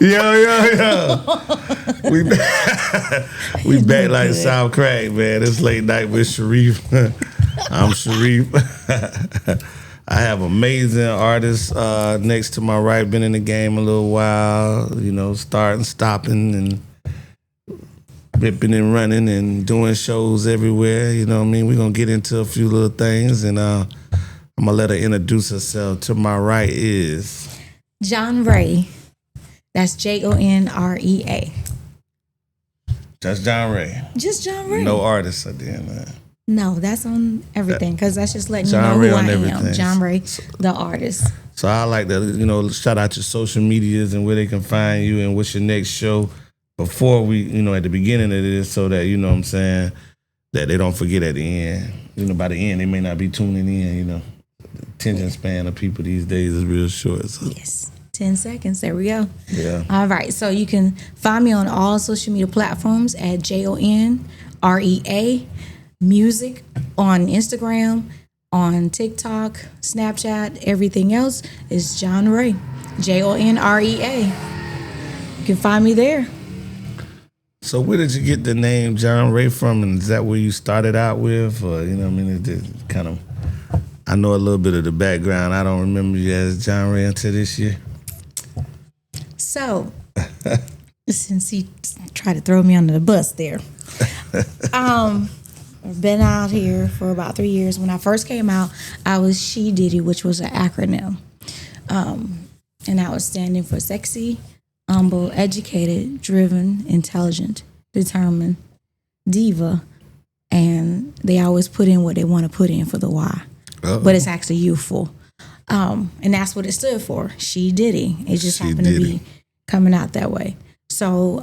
Yo. We back like South Crack, man. It's late night with Sharif. I'm Sharif. I have amazing artists next to my right. Been in the game a little while, starting, stopping, and ripping and running and doing shows everywhere. You know what I mean? We're going to get into a few little things, and I'm going to let her introduce herself. To my right is... Jon'Rea. That's Jon'Rea. That's Jon'Rea. Just Jon'Rea. No artist at the end of that. No, that's on everything, because that's just letting you know who I am. Jon'Rea, the artist. So I like to, shout out your social medias and where they can find you and what's your next show before we, at the beginning of this, so that, what I'm saying, that they don't forget at the end. By the end, they may not be tuning in, The attention span of people these days is real short. So. Yes. 10 seconds. There we go. Yeah. All right. So you can find me on all social media platforms at Jon'Rea Music on Instagram, on TikTok, Snapchat. Everything else is Jon'Rea. Jon'Rea. You can find me there. So where did you get the name Jon'Rea from? And is that where you started out with? Or, it's just kind of... I know a little bit of the background. I don't remember you as Jon'Rea until this year. So, since he tried to throw me under the bus there, I've been out here for about 3 years. When I first came out, I was She Diddy, which was an acronym. And I was standing for sexy, humble, educated, driven, intelligent, determined, diva. And they always put in what they want to put in for the why. Uh-oh. But it's actually youthful. And that's what it stood for. She Diddy. It just happened to be coming out that way. So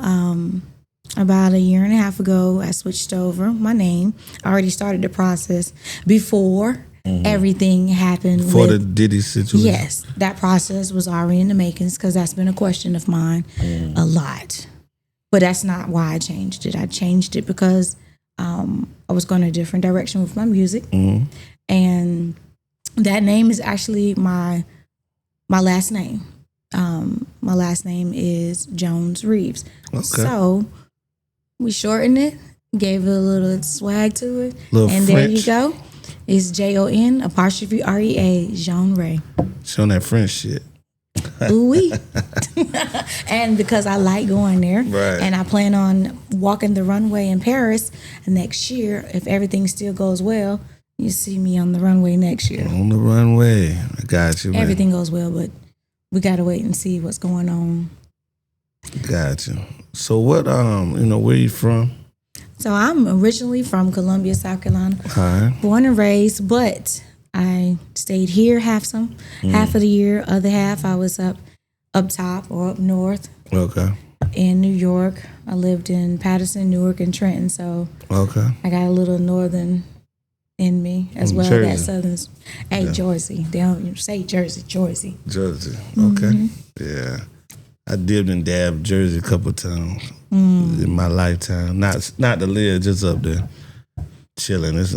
about a year and a half ago, I switched over my name. I already started the process before everything happened. Before the Diddy situation? Yes. That process was already in the makings, because that's been a question of mine a lot. But that's not why I changed it. I changed it because I was going a different direction with my music. And that name is actually my last name. My last name is Jones Reeves. Okay. So we shortened it, gave it a little swag to it, and French. There you go. It's Jon'Rea, Jon'Rea. Showing that French shit. Ooh-wee. And because I like going there, right. And I plan on walking the runway in Paris next year, if everything still goes well. You see me on the runway next year. On the runway. I got you, man. Everything goes well, but we got to wait and see what's going on. Got you. So what, where you from? So I'm originally from Columbia, South Carolina. All right. Born and raised, but I stayed here half of the year. Other half, I was up top or up north. Okay. In New York. I lived in Patterson, Newark, and Trenton. So okay. I got a little northern in me as well as southern. Hey, yeah. Jersey. They don't say Jersey, Jersey. Jersey. Okay. Yeah. I dipped and dabbed Jersey a couple times in my lifetime. Not to live, just up there chilling. It's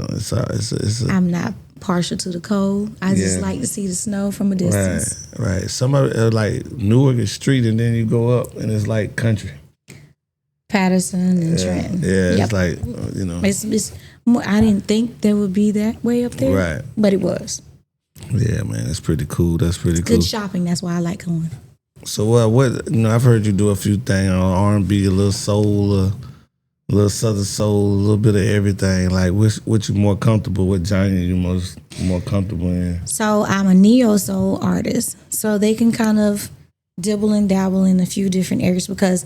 I'm not partial to the cold. I just like to see the snow from a distance. Right. Some of it like Newark is street, and then you go up and it's like country. Patterson and Trenton. Yeah, it's like It's more, I didn't think there would be that way up there. Right. But it was. Yeah, man, it's pretty cool. That's pretty cool. Good shopping. That's why I like going. So what? I've heard you do a few things on R&B, a little soul, a little southern soul, a little bit of everything. Like, what you more comfortable? What genre you more comfortable in? So I'm a neo soul artist. So they can kind of dibble and dabble in a few different areas, because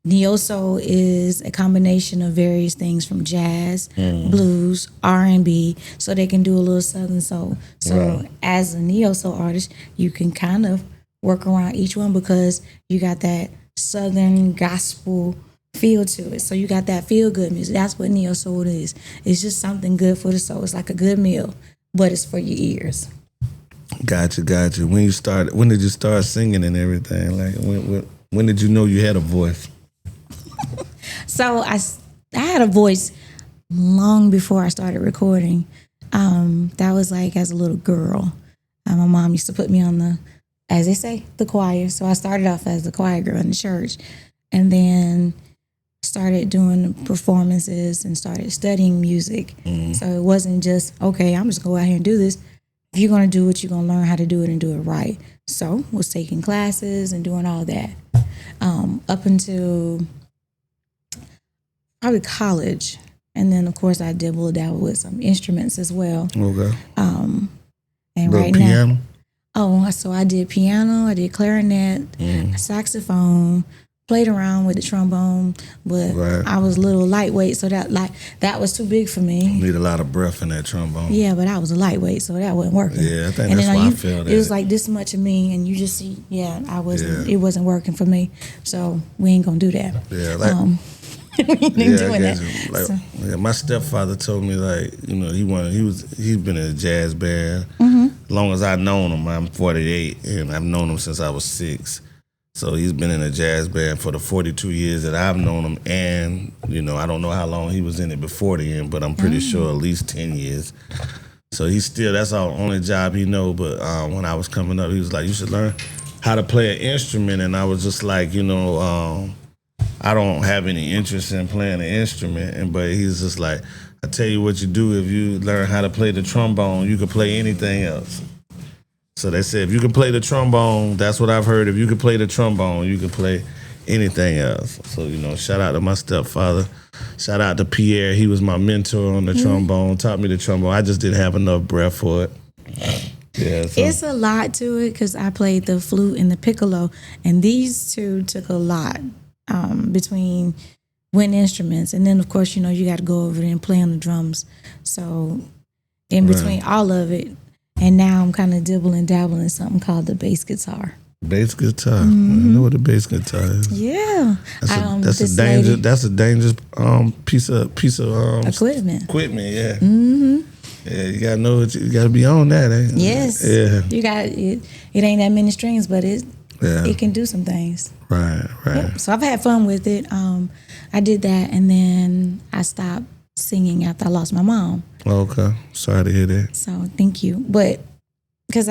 neo soul is a combination of various things from jazz, blues, R&B, so they can do a little southern soul. So as a neo soul artist, you can kind of work around each one, because you got that southern gospel feel to it. So you got that feel good music. That's what neo soul is. It's just something good for the soul. It's like a good meal, but it's for your ears. Gotcha. When did you start singing and everything? Like when did you know you had a voice? So I had a voice long before I started recording. That was like as a little girl. My mom used to put me on the as they say, the choir. So I started off as the choir girl in the church, and then started doing performances and started studying music. So it wasn't just, okay, I'm just going to go out here and do this. If you're going to do it, you're going to learn how to do it and do it right. So was taking classes and doing all that up until probably college. And then, of course, I dabbled with some instruments as well. Okay. And Little right piano? now, so I did piano, I did clarinet, saxophone, played around with the trombone, but I was a little lightweight, so that was too big for me. Need a lot of breath in that trombone. Yeah, but I was a lightweight, so that wasn't working. Yeah, I think that's why I feel that. It was like this much of me, and you just see, it wasn't working for me, so we ain't gonna do that. Yeah, like, we ain't doing that. My stepfather told me, like, you know, he's been in a jazz band. As long as I've known him, I'm 48, and I've known him since I was 6. So he's been in a jazz band for the 42 years that I've known him, and, you know, I don't know how long he was in it before then, but I'm pretty sure at least 10 years. So that's our only job he know. But when I was coming up, he was like, you should learn how to play an instrument, and I was just like, you know, I don't have any interest in playing an instrument, but he's just like, I tell you what you do, if you learn how to play the trombone, you can play anything else. So they said, if you can play the trombone, that's what I've heard. If you can play the trombone, you can play anything else. So, you know, shout out to my stepfather. Shout out to Pierre. He was my mentor on the trombone, taught me the trombone. I just didn't have enough breath for it. Yeah, so. It's a lot to it because I played the flute and the piccolo, and these two took a lot between wind instruments. And then, of course, you know, you got to go over there and play on the drums. So in between all of it, and now I'm kind of dabbling in something called the bass guitar. Bass guitar. I know what a bass guitar is. Yeah, that's a dangerous piece of equipment. Yeah. Yeah, you gotta know you gotta be on that. Eh? Yes. Yeah. You got it. It ain't that many strings, but it can do some things. Right. Yep. So I've had fun with it. I did that, and then I stopped singing after I lost my mom. Okay. Sorry to hear that. So thank you. But because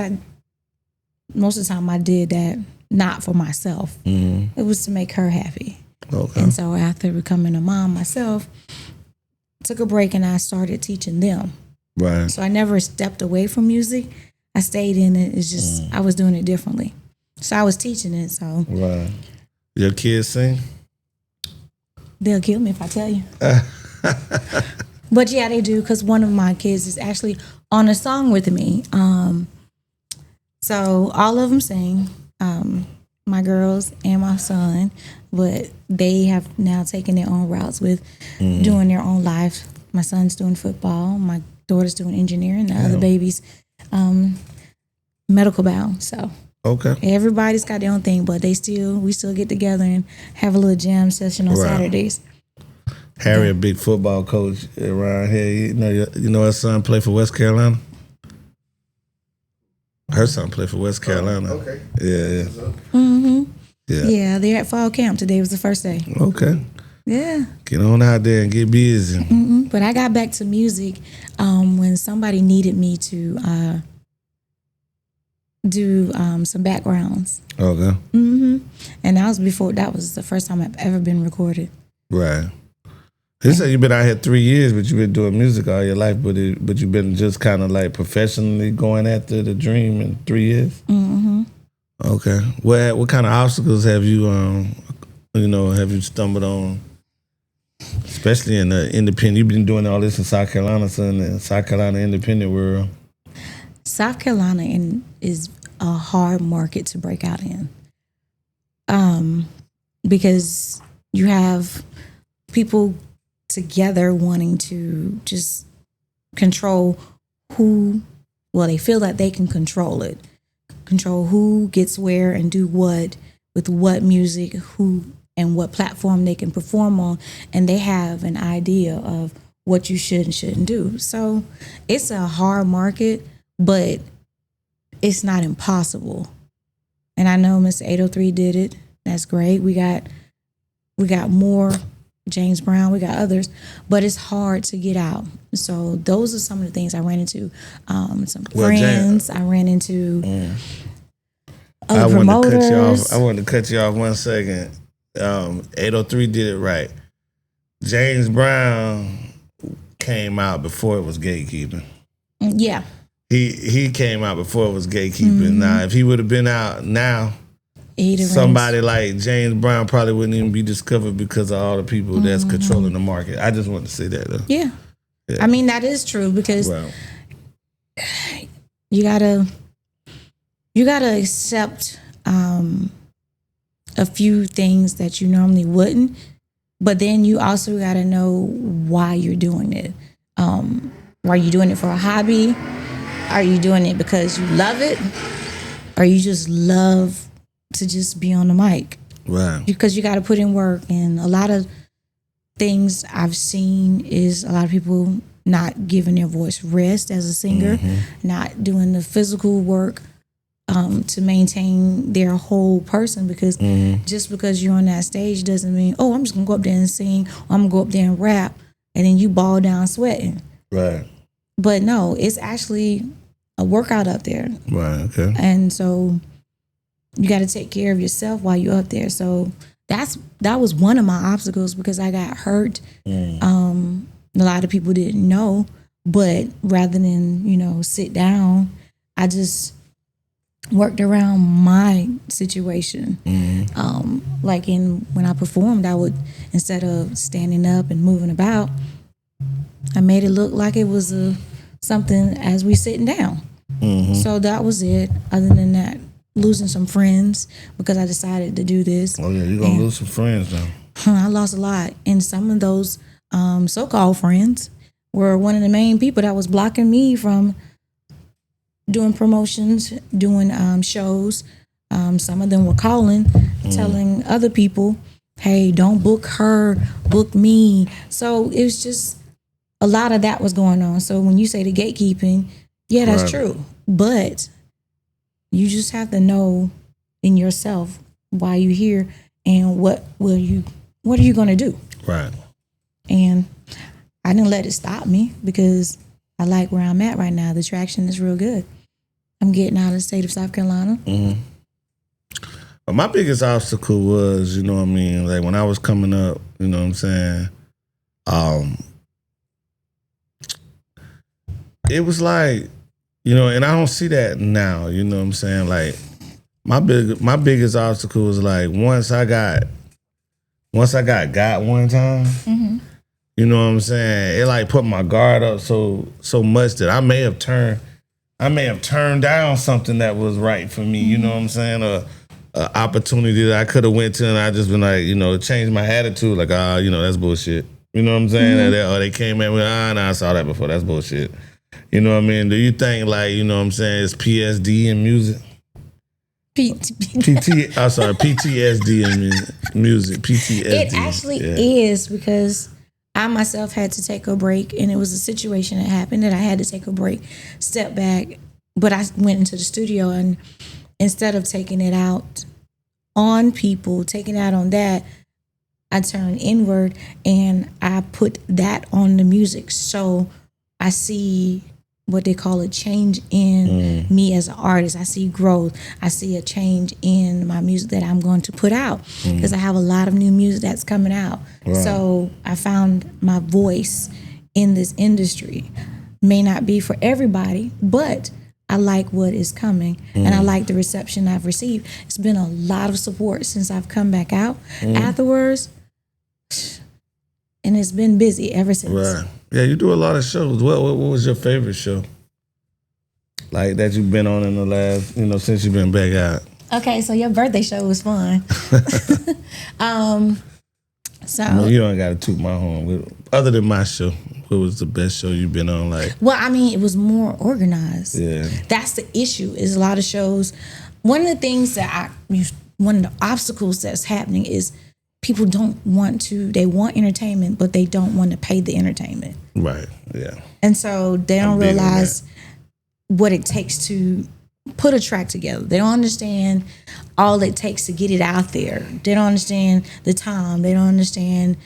most of the time I did that not for myself. It was to make her happy. Okay. And so after becoming a mom myself, took a break and I started teaching them. Right. So I never stepped away from music. I stayed in it. It's just I was doing it differently. So I was teaching it. So right. Your kids sing? They'll kill me if I tell you. But yeah, they do, because one of my kids is actually on a song with me. So all of them sing, my girls and my son, but they have now taken their own routes with doing their own life. My son's doing football, my daughter's doing engineering, the other baby's medical bound. So okay, everybody's got their own thing, but we still get together and have a little jam session on Saturdays. Harry, a big football coach around here. You know her son play for West Carolina? Her son played for West Carolina. Okay. Yeah. Yeah, they're at fall camp. Today was the first day. Okay. Yeah. Get on out there and get busy. But I got back to music when somebody needed me to do some backgrounds. Okay. And that was the first time I've ever been recorded. Right. He said you've been out here 3 years, but you've been doing music all your life, but you've been just kind of like professionally going after the dream in 3 years? Okay. What kind of obstacles have you, have you stumbled on, especially in the independent? You've been doing all this in South Carolina, so in the South Carolina independent world. South Carolina is a hard market to break out in, because you have people together wanting to just control they feel that they can control who gets where and do what with what music, who and what platform they can perform on, and they have an idea of what you should and shouldn't do. So it's a hard market, but it's not impossible. And I know Mr. 803 did it. That's great. We got more, James Brown, we got others, but it's hard to get out. So those are some of the things I ran into. Some friends I ran into. Oh, the promoters. I wanted to cut you off 1 second. 803 did it right. James Brown came out before it was gatekeeping. Yeah. He came out before it was gatekeeping. Now, if he would have been out now, somebody like James Brown probably wouldn't even be discovered because of all the people that's controlling the market. I just want to say that though. Yeah. I mean, that is true because you gotta accept a few things that you normally wouldn't, but then you also gotta know why you're doing it. Are you doing it for a hobby? Are you doing it because you love it? Or you just love to just be on the mic? Right. Because you gotta put in work, and a lot of things I've seen is a lot of people not giving their voice rest as a singer, not doing the physical work to maintain their whole person, because just because you're on that stage doesn't mean, oh, I'm just gonna go up there and sing, or I'm gonna go up there and rap, and then you ball down sweating. Right. But no, it's actually a workout up there. Right, okay. And so you got to take care of yourself while you're up there. So that was one of my obstacles, because I got hurt. A lot of people didn't know, but rather than, sit down, I just worked around my situation. Like when I performed, I would, instead of standing up and moving about, I made it look like it was something as we sitting down. So that was it. Other than that, losing some friends because I decided to do this. Oh yeah, you're gonna lose some friends now. I lost a lot, and some of those so-called friends were one of the main people that was blocking me from doing promotions, doing shows. Some of them were calling, telling other people, hey, don't book her, book me. So it was just a lot of that was going on. So when you say the gatekeeping, yeah, that's true. But you just have to know in yourself why you're here and what are you going to do? Right. And I didn't let it stop me, because I like where I'm at right now. The traction is real good. I'm getting out of the state of South Carolina. Well, my biggest obstacle was, like when I was coming up, you know what I'm saying? It was like, and I don't see that now, you know what I'm saying? Like my biggest obstacle was like once I got one time, you know what I'm saying? It like put my guard up so much that I may have turned down something that was right for me, you know what I'm saying? Or an opportunity that I could have went to, and I just been like, changed my attitude, like, that's bullshit. You know what I'm saying? Or they came at me, I saw that before, that's bullshit. You know what I mean? Do you think, like, you know what I'm saying, it's PSD in music? PTSD in music. PTSD. It actually is, because I myself had to take a break, and it was a situation that happened that I had to take a break, step back. But I went into the studio, and instead of taking it out on people, taking it out on that, I turned inward and I put that on the music. So I see what they call a change in me as an artist. I see growth. I see a change in my music that I'm going to put out, because I have a lot of new music that's coming out. Right. So I found my voice in this industry. May not be for everybody, but I like what is coming, and I like the reception I've received. It's been a lot of support since I've come back out afterwards, and it's been busy ever since. Right. Yeah, you do a lot of shows. What was your favorite show? Like that you've been on in the last, since you've been back out? Okay, so your birthday show was fun. So you don't got to toot my horn. Other than my show, what was the best show you've been on? Like, well, I mean, it was more organized. Yeah, that's the issue. Is a lot of shows. One of the things that one of the obstacles that's happening is people don't want to. They want entertainment, but they don't want to pay the entertainment. Right. Yeah. And so they don't realize what it takes to put a track together. They don't understand all it takes to get it out there. They don't understand the time. They don't understand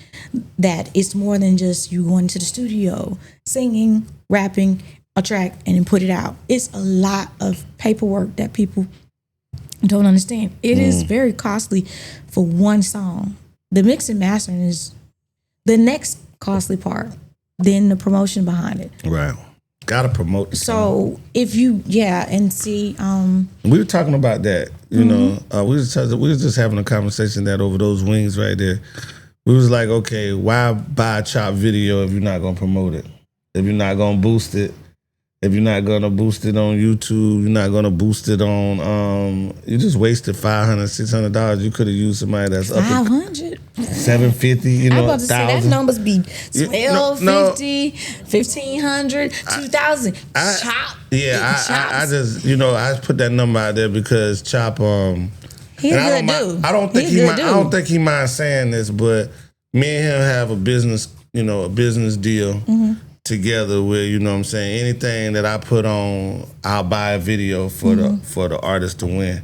that it's more than just you going to the studio, singing, rapping a track, and then put it out. It's a lot of paperwork that people don't understand. It is very costly for one song. The mix and mastering is the next costly part, then the promotion behind it. Right. Gotta promote the So if you, and see, we were talking about that, you know, we was just having a conversation that over those wings right there. We was like, okay, why buy a Chop video if you're not gonna promote it? If you're not gonna boost it, if you're not gonna boost it on YouTube, you're not gonna boost it on. You just wasted $500, $600. You could have used somebody that's up at 500, $750. You know, I'm about to say that 1,000. numbers be 1250, 1500, 2000. Chop. Yeah, I just I put that number out there because Chop. He's a good dude. I don't think he minds saying this, but me and him have a business deal together where, you know what I'm saying, anything that I put on, I'll buy a video for the artist to win.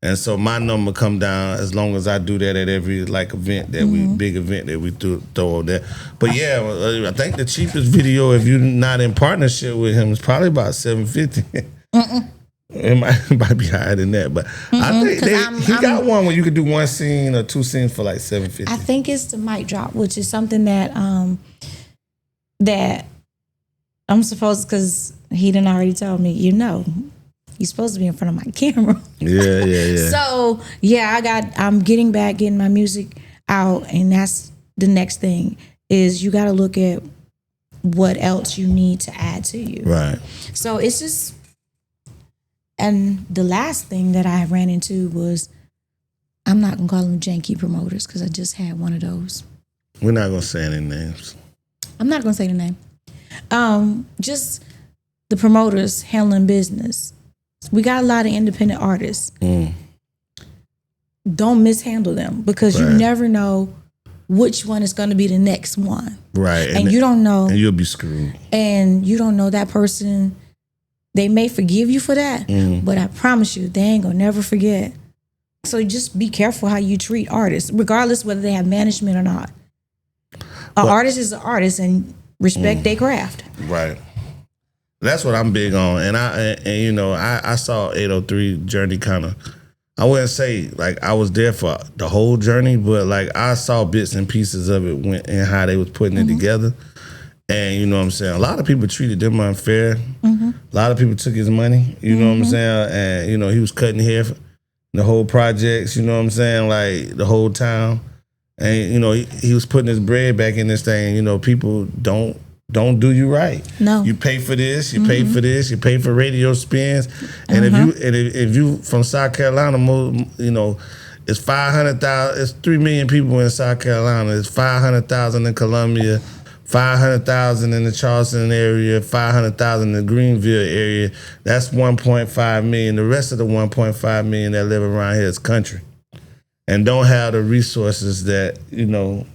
And so my number come down as long as I do that at every event that big event that we throw there. But yeah, I think the cheapest video, if you're not in partnership with him, is probably about $750. It might be higher than that, but I think he got one where you could do one scene or two scenes for like $750. I think it's the mic drop, which is something that that I'm supposed, because he done already told me, you're supposed to be in front of my camera. Yeah. So I'm getting my music out, and that's the next thing is you got to look at what else you need to add to you. Right. So it's just. And the last thing that I ran into was, I'm not going to call them janky promoters because I just had one of those. We're not going to say any names. I'm not going to say the name. Just the promoters handling business. We got a lot of independent artists. Don't mishandle them because you never know which one is going to be the next one. Right. And you don't know. And you'll be screwed. And you don't know that person. They may forgive you for that, but I promise you, they ain't gonna never forget. So just be careful how you treat artists, regardless whether they have management or not. An artist is an artist, and respect their craft. Right. That's what I'm big on, and I saw 803 journey kind of. I wouldn't say I was there for the whole journey, but I saw bits and pieces of it and how they was putting it together. And you know what I'm saying? A lot of people treated them unfair. A lot of people took his money, you know what I'm saying? And, he was cutting hair for the whole projects, you know what I'm saying? The whole town. And, he was putting his bread back in this thing. People don't do you right. No. You pay for this, you pay for this, you pay for radio spins. And if you from South Carolina, it's 500,000, it's 3 million people in South Carolina. It's 500,000 in Columbia. 500,000 in the Charleston area, 500,000 in the Greenville area. That's 1.5 million. The rest of the 1.5 million that live around here is country, and don't have the resources that even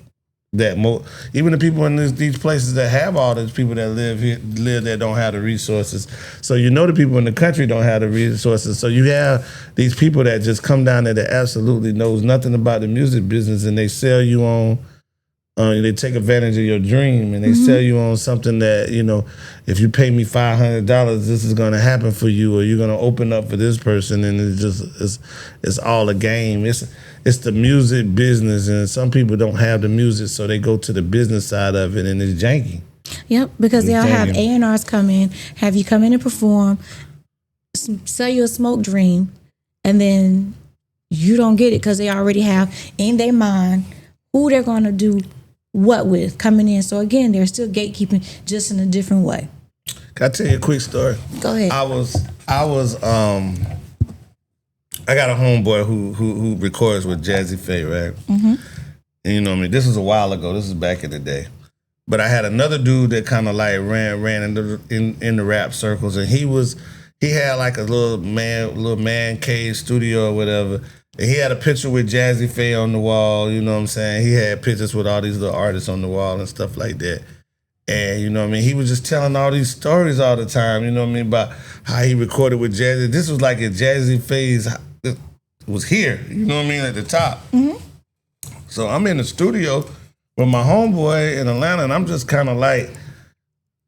the people in these places that have all these people that live there don't have the resources. So the people in the country don't have the resources. So you have these people that just come down there that absolutely knows nothing about the music business, and they sell you on. They take advantage of your dream, and they sell you on something that, if you pay me $500, this is going to happen for you, or you're going to open up for this person, and it's all a game. It's the music business, and some people don't have the music, so they go to the business side of it, and it's janky. Yep, because they'll have A&Rs come in, have you come in and perform, sell you a smoke dream, and then you don't get it because they already have in their mind who they're going to do what with coming in. So again, they're still gatekeeping, just in a different way. Can I tell you a quick story? Go ahead. I got a homeboy who records with Jazzy Faye, right? And this was a while ago. This is back in the day. But I had another dude that kind of ran in the rap circles, and he had a little man cave studio or whatever. And he had a picture with Jazzy Faye on the wall, you know what I'm saying? He had pictures with all these little artists on the wall and stuff like that. And, he was just telling all these stories all the time, about how he recorded with Jazzy. This was like at Jazzy Faye's, was here, at the top. So I'm in the studio with my homeboy in Atlanta, and I'm just kind of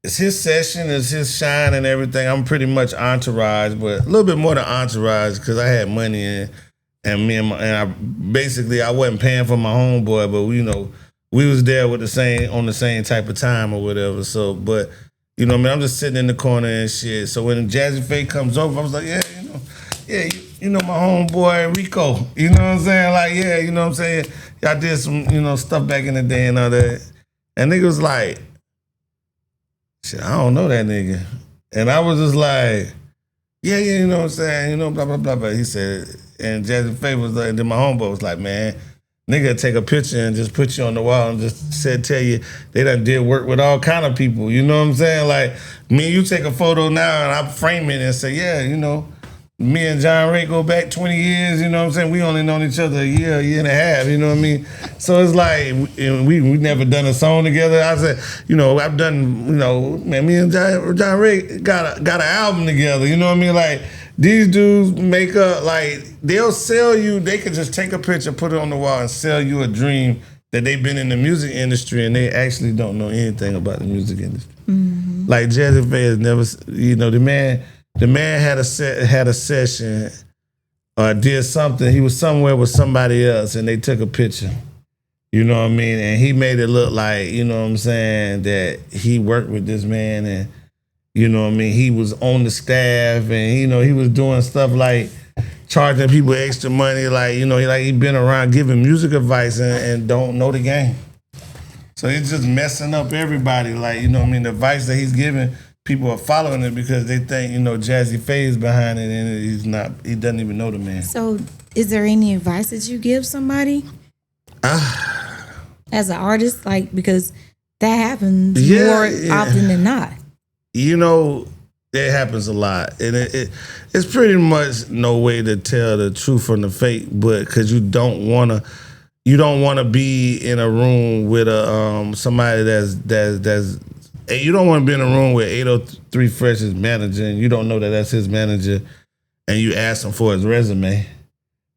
it's his session, it's his shine and everything. I'm pretty much entourage, but a little bit more than entourage because I had money and I basically I wasn't paying for my homeboy, but we was there with on the same type of time or whatever. So, but I'm just sitting in the corner and shit. So when Jazzy Faye comes over, I was like, my homeboy Rico. You know what I'm saying? Like, yeah, you know what I'm saying? Y'all did some, stuff back in the day and all that. And nigga was like, shit, I don't know that nigga. And I was just like, yeah, you know what I'm saying? Blah, blah, blah, blah. He said, and Jazzy Faye was like, and then my homeboy was like, man, nigga take a picture and just put you on the wall and just tell you they done did work with all kind of people. You know what I'm saying? Like, me and you take a photo now and I frame it and say, yeah, me and Jon'Rea go back 20 years, you know what I'm saying? We only known each other a year and a half, you know what I mean? So it's like, we never done a song together. I said, I've done, man, me and Jon'Rea got an album together, you know what I mean? Like, these dudes make up, like, they'll sell you, they could just take a picture, put it on the wall and sell you a dream that they've been in the music industry and they actually don't know anything about the music industry. Mm-hmm. Like, Jazzy Faye has never, the man had a session or did something. He was somewhere with somebody else and they took a picture. You know what I mean? And he made it look like, you know what I'm saying, that he worked with this man and, you know what I mean, he was on the staff and, he was doing stuff like charging people extra money, like, he been around giving music advice and don't know the game. So he's just messing up everybody. Like, the advice that he's giving, people are following it because they think, Jazzy Faye is behind it and he's not, he doesn't even know the man. So is there any advice that you give somebody as an artist? Like, because that happens more often than not. It happens a lot. And it's pretty much no way to tell the truth from the fake, but because you don't want to be in a room with somebody that's you don't want to be in a room with 803 Fresh's manager and you don't know that that's his manager and you ask him for his resume.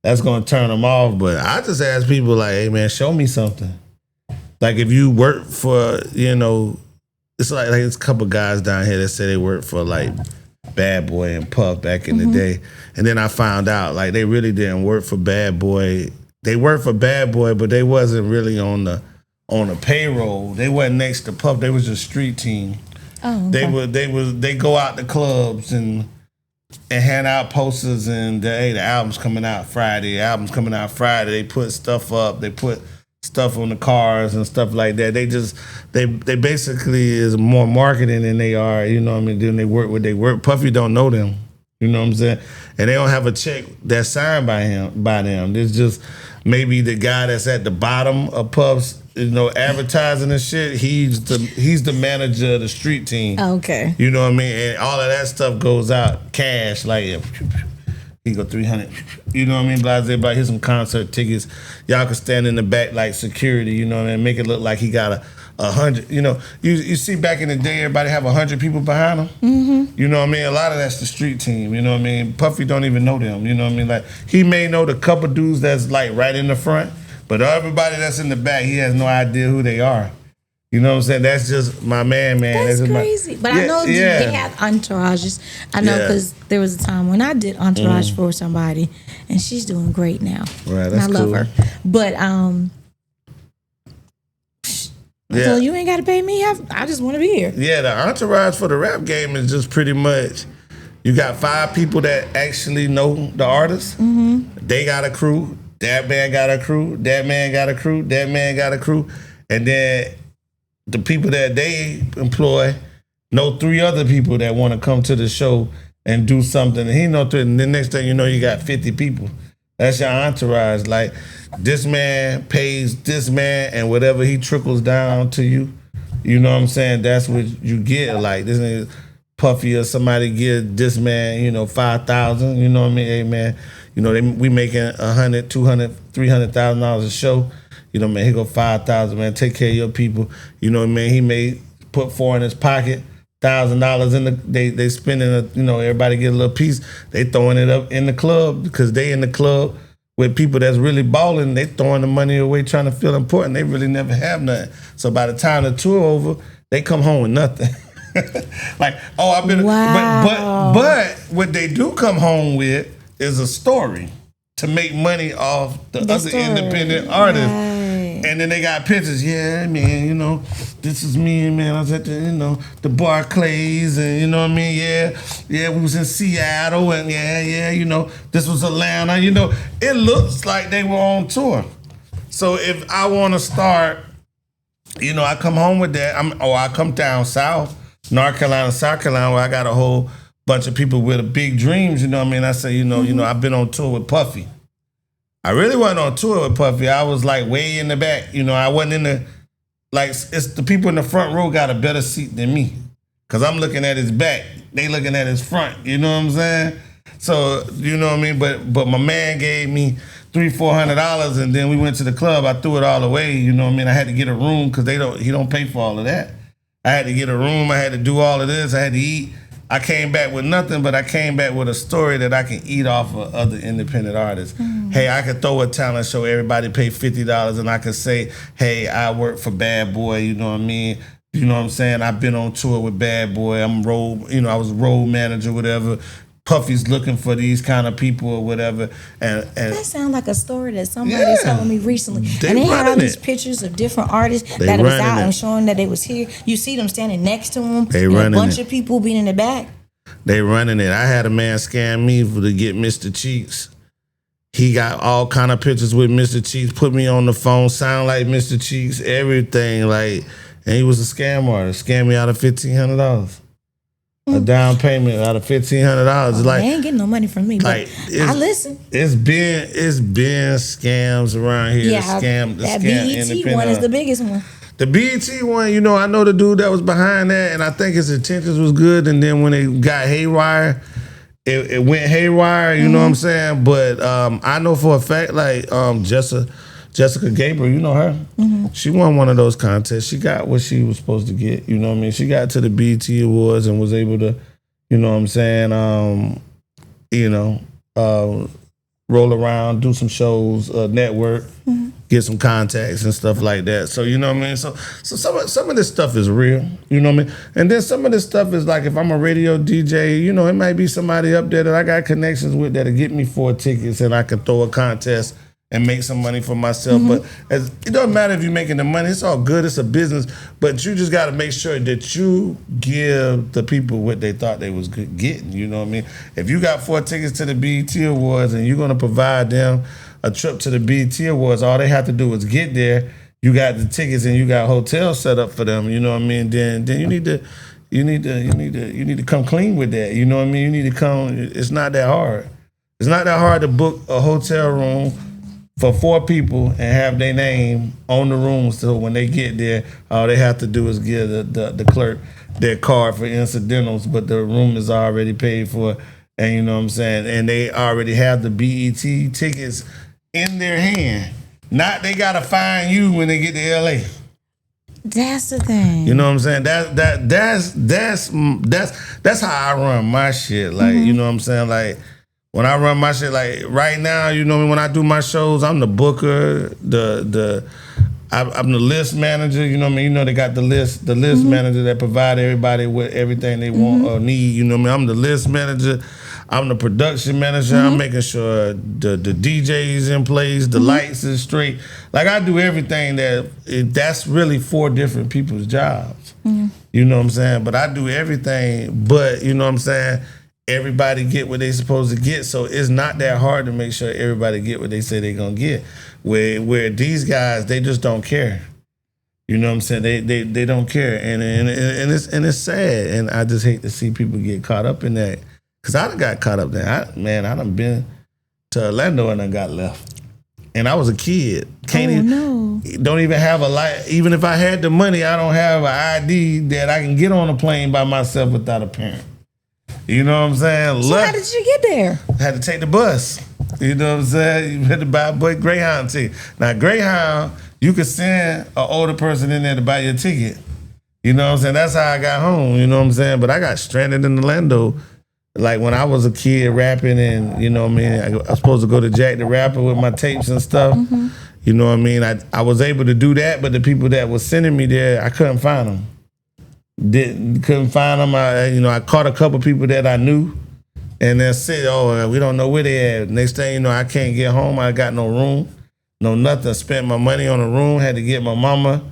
That's going to turn him off. But I just ask people like, hey, man, show me something. Like if you work for, it's like there's a couple guys down here that say they work for like Bad Boy and Puff back in the day. And then I found out like they really didn't work for Bad Boy. They worked for Bad Boy, but they wasn't really on the payroll. They wasn't next to Puff. They was a street team. Oh, okay. They go out to clubs and hand out posters and the album's coming out Friday. They put stuff up. They put stuff on the cars and stuff like that. They basically is more marketing than they are, then they work what they work. Puffy don't know them. You know what I'm saying? And they don't have a check that's signed by them. It's just maybe the guy that's at the bottom of Puff's, advertising and shit. He's the manager of the street team. Okay. You know what I mean? And all of that stuff goes out cash, like he go 300. You know what I mean? Blah, here's some concert tickets. Y'all can stand in the back like security. You know what I mean? Make it look like he got 100. You see back in the day, everybody have 100 people behind them. Mm-hmm. You know what I mean? A lot of that's the street team. You know what I mean? Puffy don't even know them. You know what I mean? Like he may know the couple dudes that's like right in the front, but everybody that's in the back, he has no idea who they are. You know what I'm saying? That's just my man. That's crazy. But I know they have entourages. I know because there was a time when I did entourage for somebody, and she's doing great now. Right, that's and I love her. But so you ain't got to pay me. I just want to be here. Yeah, the entourage for the rap game is just pretty much you got 5 people that actually know the artist. Mm-hmm. They got a crew. That man got a crew. That man got a crew. That man got a crew. And then the people that they employ know 3 other people that want to come to the show and do something. And he know 3. And the next thing you know, you got 50 people. That's your entourage. Like, this man pays this man, and whatever he trickles down to you, you know what I'm saying? That's what you get. Like, this nigga Puffy or somebody give this man, $5,000. You know what I mean? Hey, man, we making $100,000, $200,000, $300,000 a show. You know what I mean? Here go $5,000, man. Take care of your people. You know what I mean? He may put $4 in his pocket, $1,000 in they spending everybody get a little piece. They throwing it up in the club because they in the club with people that's really balling. They throwing the money away trying to feel important. They really never have nothing. So by the time the tour over, they come home with nothing. Like, oh, I've been, but what they do come home with is a story to make money off the other story. Independent artists. Right. And then they got pictures. Yeah, man, you know, this is me, man. I was at the, you know, the Barclays, and you know what I mean? Yeah, we was in Seattle, and yeah, you know, this was Atlanta. You know, it looks like they were on tour. So if I want to start, you know, I come home with that. I come down south, North Carolina, South Carolina, where I got a whole bunch of people with big dreams. You know what I mean? I say, you know, I've been on tour with Puffy. I really wasn't on tour with Puffy. I was like way in the back. You know, I wasn't in the, like, it's the people in the front row got a better seat than me. Cause I'm looking at his back. They looking at his front. You know what I'm saying? So, you know what I mean? But my man gave me $300-400, and then we went to the club. I threw it all away. You know what I mean? I had to get a room because he don't pay for all of that. I had to get a room. I had to do all of this. I had to eat. I came back with nothing, but I came back with a story that I can eat off of other independent artists. Mm. Hey, I could throw a talent show, everybody pay $50, and I could say, hey, I work for Bad Boy, you know what I mean? You know what I'm saying? I've been on tour with Bad Boy. I was a road manager, whatever. Puffy's looking for these kind of people or whatever. And that sounds like a story that somebody told me recently. And they had all these pictures of different artists that was out and showing that they was here. You see them standing next to them. They running a bunch of people being in the back. They running it. I had a man scam me to get Mr. Cheeks. He got all kind of pictures with Mr. Cheeks, put me on the phone, sound like Mr. Cheeks, everything. Like, and he was a scam artist. Scammed me out of $1,500. A down payment out of $1,500. Like, they ain't getting no money from me, but I listen. It's been scams around here. Yeah, that BET one is the biggest one. The BET one, you know, I know the dude that was behind that, and I think his intentions was good. And then when it got haywire, it went haywire. You know what I'm saying? But I know for a fact, like Jessica Gabriel, you know her? Mm-hmm. She won one of those contests. She got what she was supposed to get, you know what I mean? She got to the BET Awards and was able to, you know what I'm saying, roll around, do some shows, network, get some contacts and stuff like that. So, you know what I mean? So some of this stuff is real, you know what I mean? And then some of this stuff is like, if I'm a radio DJ, you know, it might be somebody up there that I got connections with that'll get me 4 tickets and I can throw a contest and make some money for myself. But it doesn't matter if you're making the money. It's all good. It's a business. But you just got to make sure that you give the people what they thought they was getting. You know what I mean? If you got 4 tickets to the BET Awards and you're going to provide them a trip to the BET Awards, all they have to do is get there. You got the tickets and you got hotels set up for them. You know what I mean? Then you need to come clean with that. You know what I mean? You need to come. It's not that hard. It's not that hard to book a hotel room for 4 people and have their name on the room, so when they get there, all they have to do is give the clerk their card for incidentals, but the room is already paid for, and you know what I'm saying, and they already have the BET tickets in their hand. Not they gotta find you when they get to LA. That's the thing. You know what I'm saying? That's how I run my shit. Like, you know what I'm saying? Like, when I run my shit, like right now, you know, when I do my shows, I'm the booker, I'm the list manager. You know what I mean? You know, they got the list manager that provide everybody with everything they want or need. You know what I mean? I'm the list manager. I'm the production manager. I'm making sure the DJ's in place, the lights is straight. Like, I do everything that's really 4 different people's jobs. You know what I'm saying? But I do everything, but you know what I'm saying? Everybody get what they supposed to get, so it's not that hard to make sure everybody get what they say they're gonna get. Where these guys, they just don't care. You know what I'm saying? They don't care, and it's sad, and I just hate to see people get caught up in that. Cause I done got caught up there. I done been to Orlando and I got left, and I was a kid. Don't even have a light. Even if I had the money, I don't have an ID that I can get on a plane by myself without a parent. You know what I'm saying? So how did you get there? I had to take the bus. You know what I'm saying? You had to buy a Greyhound ticket. Now, Greyhound, you could send an older person in there to buy your ticket. You know what I'm saying? That's how I got home. You know what I'm saying? But I got stranded in Orlando. Like, when I was a kid rapping, and, you know what I mean, I was supposed to go to Jack the Rapper with my tapes and stuff. You know what I mean? I was able to do that, but the people that was sending me there, I couldn't find them. couldn't find them. I caught a couple people that I knew, and they said, "Oh, we don't know where they at." Next thing you know, I can't get home. I got no room, no nothing. Spent my money on a room. Had to get my mama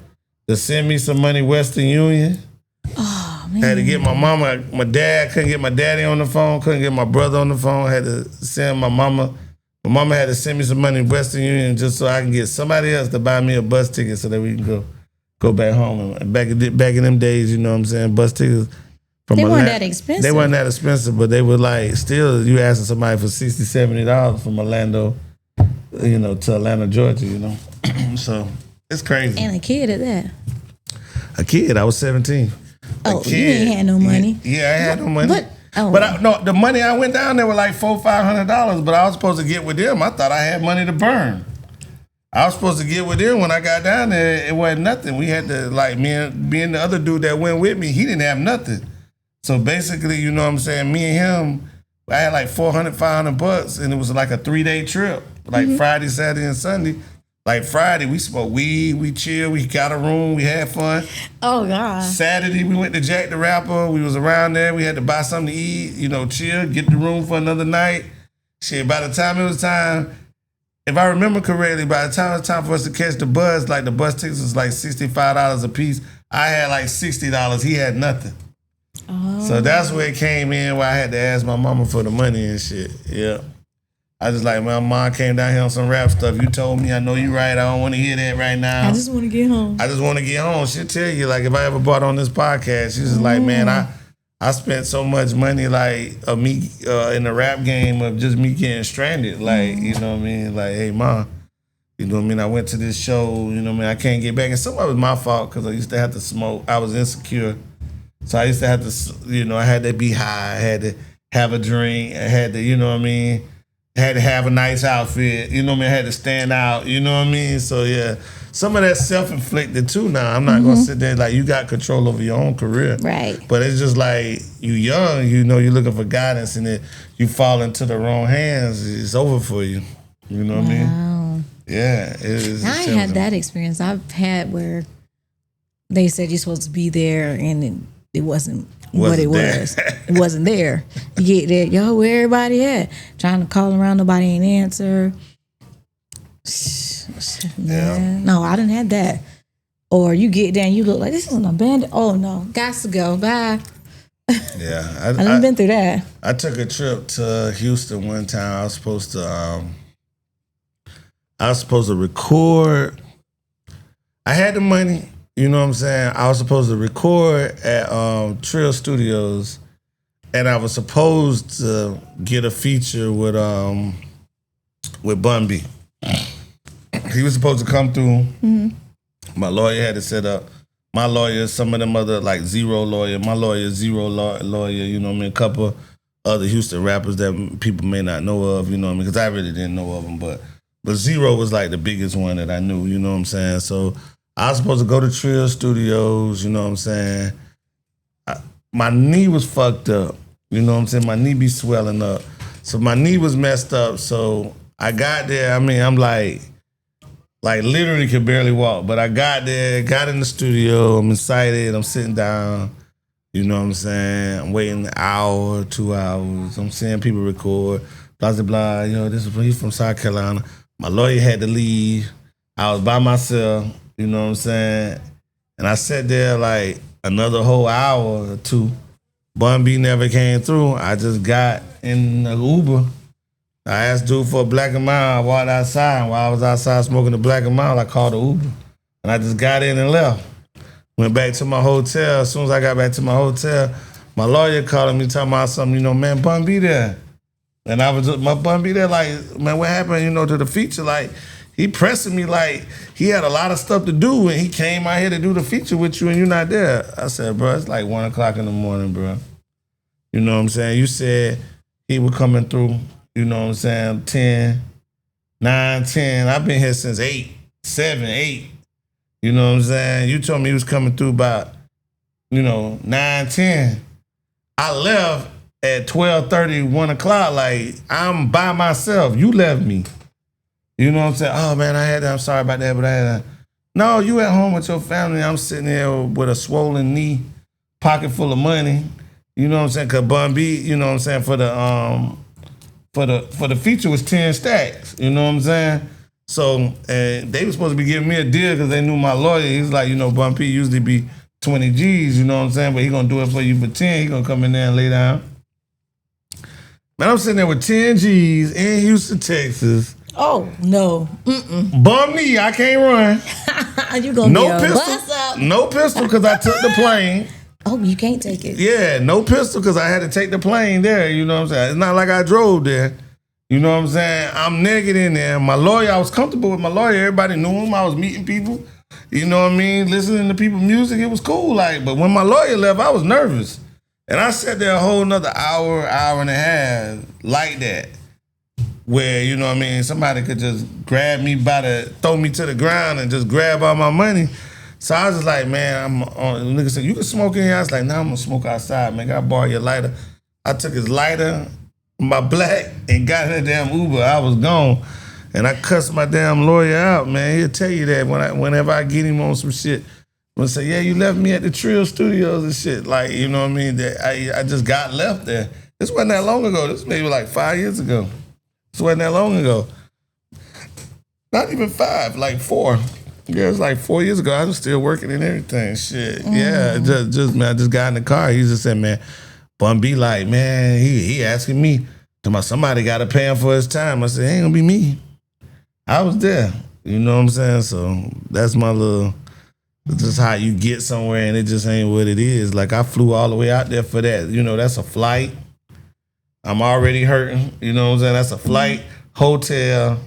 to send me some money, Western Union. Oh man. Had to get my mama, my dad, couldn't get my daddy on the phone, couldn't get my brother on the phone, had to send my mama. My mama had to send me some money in Western Union just so I can get somebody else to buy me a bus ticket so that we can go back home. And back in them days, you know what I'm saying, bus tickets from They weren't that expensive. They weren't that expensive, but they were like, still, you asking somebody for $60, $70 from Orlando, to Atlanta, Georgia, So it's crazy. And a kid at that. A kid, I was 17. Oh, you ain't had no money. Yeah, I had no money. But the money I went down there were like $400-$500, but I was supposed to get with them. I thought I had money to burn. I was supposed to get with them when I got down there. It wasn't nothing. We had to, like, me and the other dude that went with me, he didn't have nothing. So basically, you know what I'm saying, me and him, I had like $400-$500, and it was like a 3-day trip, like Friday, Saturday, and Sunday. Like Friday, we smoked weed, we chilled, we got a room, we had fun. Oh God. Saturday, we went to Jack the Rapper. We was around there. We had to buy something to eat, chill, get the room for another night. Shit, by the time it was time, if I remember correctly, by the time it was time for us to catch the bus, like the bus tickets was like $65 a piece. I had like $60. He had nothing. Oh. So that's where it came in, where I had to ask my mama for the money and shit. Yeah. I just like, my mom came down here on some rap stuff. You told me, I know you right. I don't want to hear that right now. I just want to get home. I just want to get home. She'll tell you, like, if I ever bought on this podcast, she's just like, man, I spent so much money, like, of me in the rap game of just me getting stranded. Like, you know what I mean? Like, hey, Mom, you know what I mean? I went to this show, you know what I mean? I can't get back. And some of it was my fault because I used to have to smoke. I was insecure. So I used to have to, I had to be high. I had to have a drink. I had to, you know what I mean? Had to have a nice outfit, you know what I mean? I had to stand out, you know what I mean? So yeah, some of that's self-inflicted too now. I'm not gonna sit there like you got control over your own career. Right. But it's just like you young, you're looking for guidance and then you fall into the wrong hands, it's over for you. You know what I mean? Yeah. It is. I ain't had that experience. I've had where they said you're supposed to be there and it wasn't what it was. It wasn't there. You get there, yo, where everybody at? Trying to call around, nobody ain't answer. Man. No, I didn't have that. Or you get there and you look like this is an abandoned. Oh no, got to go. Bye. Yeah, I've been through that. I took a trip to Houston one time. I was supposed to record. I had the money. You know what I'm saying? I was supposed to record at Trill Studios, and I was supposed to get a feature with Bun B. He was supposed to come through. Mm-hmm. My lawyer had to set up. My lawyer, some of them other, like Zero lawyer. My lawyer, Zero lawyer, you know what I mean? A couple other Houston rappers that people may not know of, you know what I mean? Because I really didn't know of them, but Zero was like the biggest one that I knew, you know what I'm saying? So I was supposed to go to Trill Studios, you know what I'm saying? My knee was fucked up, you know what I'm saying? My knee be swelling up. So my knee was messed up. So I got there, I mean, I'm like literally could barely walk. But I got there, got in the studio, I'm excited, I'm sitting down, you know what I'm saying? I'm waiting an hour, 2 hours. I'm seeing people record, blah, blah, blah. He's from South Carolina. My lawyer had to leave. I was by myself. You know what I'm saying? And I sat there like another whole hour or two. Bun B never came through. I just got in the Uber. I asked dude for a Black and Mild. I walked outside. While I was outside smoking the Black and Mild, I called the Uber. And I just got in and left. Went back to my hotel. As soon as I got back to my hotel, my lawyer calling me talking about something, man, Bun B there. And I was just, my Bun B there like, man, what happened, to the feature? Like, he pressing me like he had a lot of stuff to do and he came out here to do the feature with you and you're not there. I said, bro, it's like 1 o'clock in the morning, bro. You know what I'm saying? You said he was coming through, you know what I'm saying, 10, 9, 10. I've been here since 8, 7, 8. You know what I'm saying? You told me he was coming through about, 9, 10. I left at 12:30, 1 o'clock. Like, I'm by myself. You left me. You know what I'm saying? Oh, man, I'm sorry about that, but I had No, you at home with your family. I'm sitting here with a swollen knee, pocket full of money. You know what I'm saying? Cause Bun B, you know what I'm saying, for the feature was 10 stacks. You know what I'm saying? So and they were supposed to be giving me a deal because they knew my lawyer. He's like, Bun P usually be 20 G's, you know what I'm saying? But he gonna do it for you for 10. He gonna come in there and lay down. Man, I'm sitting there with 10 G's in Houston, Texas. Oh, no. Bum me, I can't run. You gonna No get a pistol. bus up. No pistol because I took the plane. Oh, you can't take it. Yeah, no pistol because I had to take the plane there, you know what I'm saying? It's not like I drove there. You know what I'm saying? I'm naked in there. My lawyer, I was comfortable with my lawyer. Everybody knew him. I was meeting people. You know what I mean? Listening to people's music, it was cool. But when my lawyer left, I was nervous. And I sat there a whole nother hour and a half like that. Where, you know what I mean, somebody could just grab me throw me to the ground and just grab all my money. So I was just like, man, the nigga said, you can smoke in here? I was like, nah, I'm gonna smoke outside, man. I borrow your lighter. I took his lighter, my black, and got in the damn Uber. I was gone. And I cussed my damn lawyer out, man. He'll tell you that whenever I get him on some shit. When I say, yeah, you left me at the Trill Studios and shit. You know what I mean? That I just got left there. This wasn't that long ago. This was maybe like 5 years ago. This wasn't that long ago. Not even 5, like 4. Yeah, it was like 4 years ago. I was still working and everything. Shit. Yeah, just man, I just got in the car. He just said, man, Bun B like, man, he asking me, somebody got to pay him for his time. I said, it ain't gonna be me. I was there. You know what I'm saying? So that's my little, just how you get somewhere and it just ain't what it is. Like I flew all the way out there for that. You know, that's a flight. I'm already hurting. You know what I'm saying? That's a flight, hotel,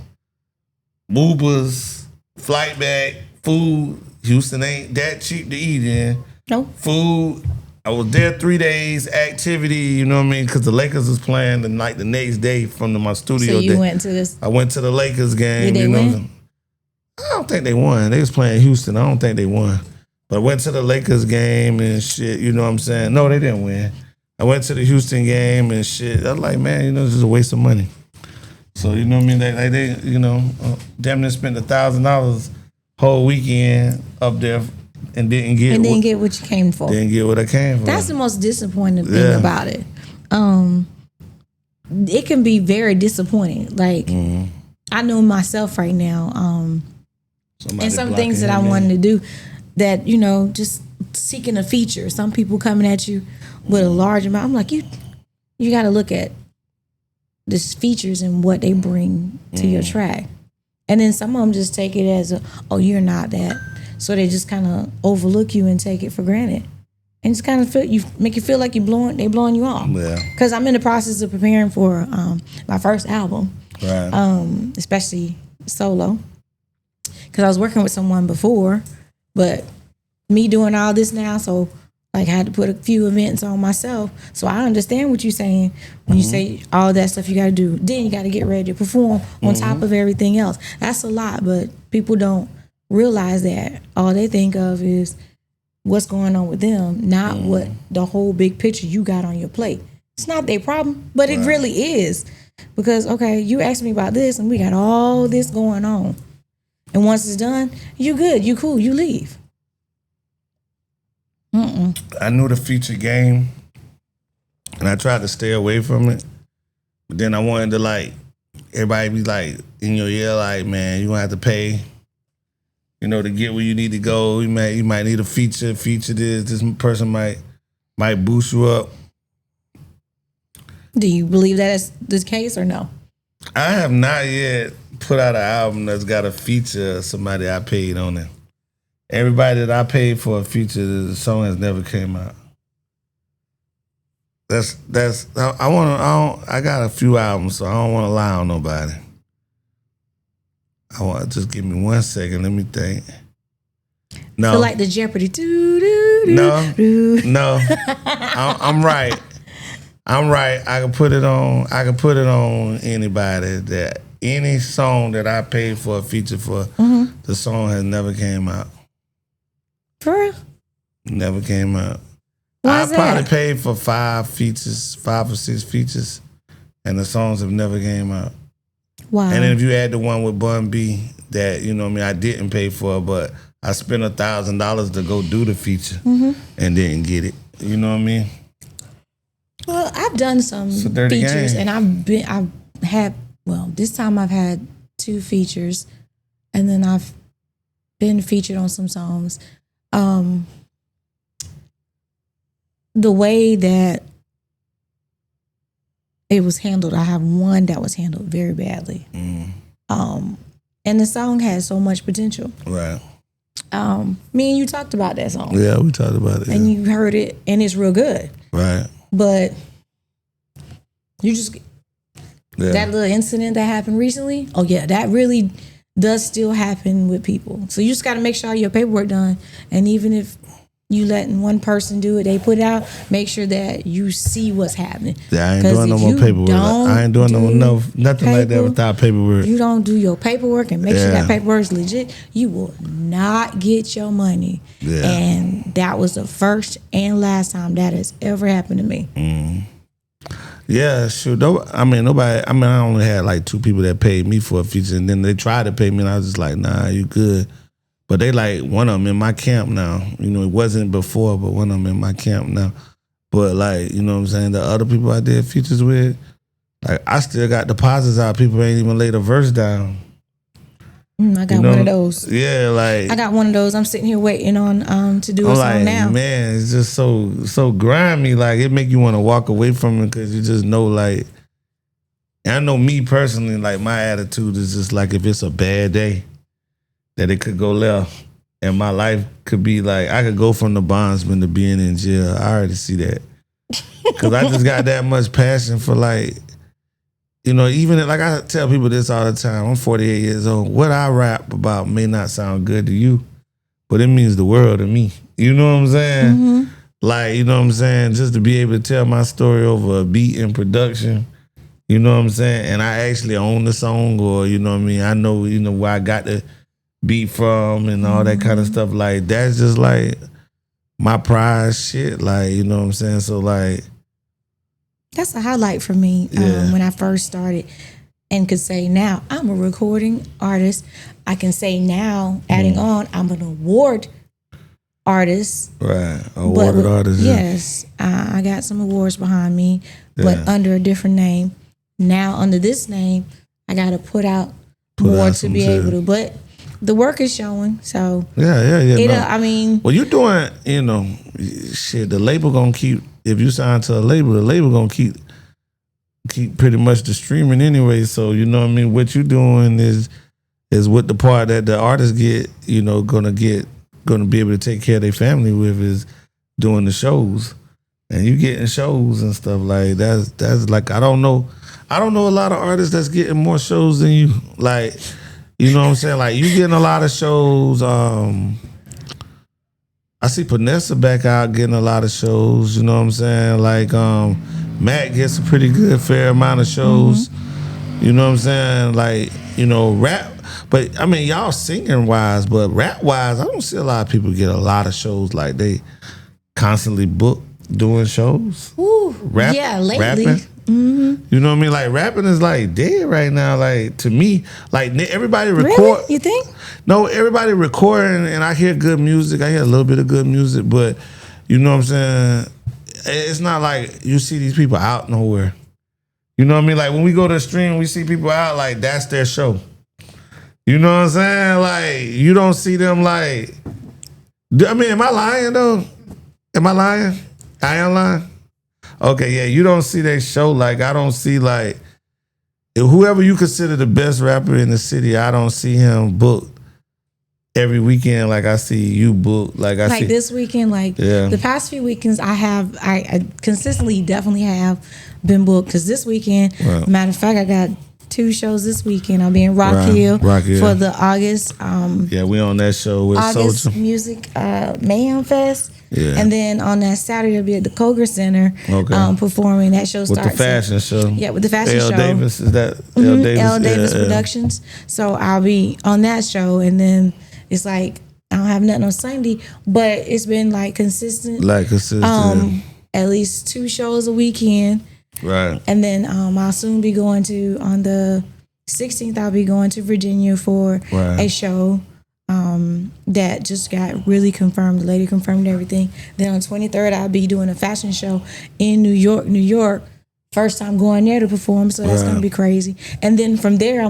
Ubers, flight back, food. Houston ain't that cheap to eat in. No. Food. I was there 3 days, activity, you know what I mean? Because the Lakers was playing the next day from my studio. So you went to this? I went to the Lakers game. Did they win? I don't think they won. They was playing Houston. I don't think they won. But I went to the Lakers game and shit, you know what I'm saying? No, they didn't win. I went to the Houston game and shit. I was like, man, it's just a waste of money. So, you know what I mean? They damn near spent $1,000 whole weekend up there and didn't get what you came for. Didn't get what I came for. That's the most disappointing thing about it. It can be very disappointing. Like I know myself right now, and some things that I wanted to do that, just seeking a feature. Some people coming at you with a large amount. I'm like, you got to look at this features and what they bring to your track. And then some of them just take it as you're not that. So they just kind of overlook you and take it for granted. And just kind of make you feel like they blowing you off. Yeah. Because I'm in the process of preparing for my first album. Right. Especially solo. Because I was working with someone before, but me doing all this now, so I had to put a few events on myself. So I understand what you're saying when you say all that stuff you got to do. Then you got to get ready to perform on top of everything else. That's a lot, but people don't realize that. All they think of is what's going on with them, not what the whole big picture you got on your plate. It's not their problem, but it really is. Because, okay, you asked me about this and we got all this going on. And once it's done, you good, you cool, you leave. I knew the feature game and I tried to stay away from it. But then I wanted to everybody be in your ear, man, you gonna have to pay, to get where you need to go. You might need a feature this person might boost you up. Do you believe that is the case or no? I have not yet put out an album that's got a feature of somebody I paid on it. Everybody that I paid for a feature, the song has never came out. I got a few albums, so I don't want to lie on nobody. Just give me 1 second, let me think. No. So like the Jeopardy. No. I'm right. I can put it on anybody any song that I paid for a feature for, the song has never came out. For real? Never came out. Why is I probably that? paid for 5 or 6 features, and the songs have never came out. Wow. And then if you add the one with Bun B that, I didn't pay for, but I spent $1,000 to go do the feature and didn't get it. You know what I mean? Well, I've done some features, and this time I've had 2 features, and then I've been featured on some songs. The way that it was handled, I have one that was handled very badly. And the song has so much potential. Right. Me and you talked about that song. Yeah, we talked about it. And you heard it, and it's real good. Right. But you just that little incident that happened recently. Oh yeah, that really does still happen with people. So you just got to make sure your paperwork done, and even if you letting one person do it, they put it out, make sure that you see what's happening. Yeah, I ain't doing no more paperwork. I ain't doing nothing like that without paperwork. You don't do your paperwork and make sure that paperwork is legit, you will not get your money. Yeah. And that was the first and last time that has ever happened to me. Yeah, sure. Nobody. I only had like 2 people that paid me for a feature, and then they tried to pay me, and I was just like, nah, you good. But they like one of them in my camp now. You know, it wasn't before, but one of them in my camp now. But like, you know what I'm saying? The other people I did features with, like I still got deposits out. People ain't even laid a verse down. I got one of those. Yeah, like I got one of those. I'm sitting here waiting on to do a song now. Man, it's just so grimy. Like it make you want to walk away from it because you just know like. And I know me personally, like my attitude is just like if it's a bad day, that it could go left, and my life could be like I could go from the bondsman to being in jail. I already see that because I just got that much passion for like. You know, even like I tell people this all the time, I'm 48 years old. What I rap about may not sound good to you, but it means the world to me. You know what I'm saying? Mm-hmm. Like, you know what I'm saying? Just to be able to tell my story over a beat in production, you know what I'm saying? And I actually own the song, or, you know what I mean? I know, you know, where I got the beat from and all that kind of stuff. Like, that's just like my pride shit. Like, you know what I'm saying? So, like, that's a highlight for me when I first started, and could say now I'm a recording artist. I can say now, adding on, I'm an award artist. Right, awarded artist. Yes, I got some awards behind me, but under a different name. Now under this name, I got to put out more to be able to. But the work is showing, so yeah. I mean, well, you doing, you know, shit. The label gonna keep. If you sign to a label, the label gonna keep pretty much the streaming anyway. So you know what I mean. What you doing is what the part that the artists get, you know, gonna be able to take care of their family with is doing the shows, and you getting shows and stuff like that's like I don't know a lot of artists that's getting more shows than you. Like, you know what I'm saying? Like you getting a lot of shows. I see Panessa back out getting a lot of shows, you know what I'm saying? Like Matt gets a pretty good fair amount of shows. Mm-hmm. You know what I'm saying? Like, you know, rap, but I mean y'all singing wise, but rap wise, I don't see a lot of people get a lot of shows like they constantly book doing shows. Ooh, lately. Rapping. Mm-hmm. You know what I mean? Like rapping is like dead right now. Like to me, like everybody record. Really? You think? No, everybody recording, and I hear good music. I hear a little bit of good music, but you know what I'm saying? It's not like you see these people out nowhere. You know what I mean? Like when we go to the stream, we see people out like that's their show. You know what I'm saying? Like you don't see them like. I mean, am I lying though? Am I lying? I am lying. Okay, yeah, you don't see their show. Like I don't see like whoever you consider the best rapper in the city. I don't see him booked every weekend like I see you booked. Like see this weekend. Like the past few weekends, I consistently definitely have been booked. Because this weekend, matter of fact, I got 2 shows this weekend. I'll be in Rock Hill for the August. We on that show with August Soldier. Music Mayhem Fest. Yeah. And then on that Saturday, I'll be at the Koger Center performing. That show starts with the fashion show. Yeah, with the fashion show. L. Davis, is that L. Davis? L. Davis Productions. So I'll be on that show, and then it's like I don't have nothing on Sunday, but it's been like consistent. At least 2 shows a weekend. Right. And then I'll soon be going to, on the 16th, I'll be going to Virginia for a show. that just got really confirmed. The lady confirmed everything. Then on 23rd, I'll be doing a fashion show in New York, New York. First time going there to perform, so that's gonna be crazy. And then from there,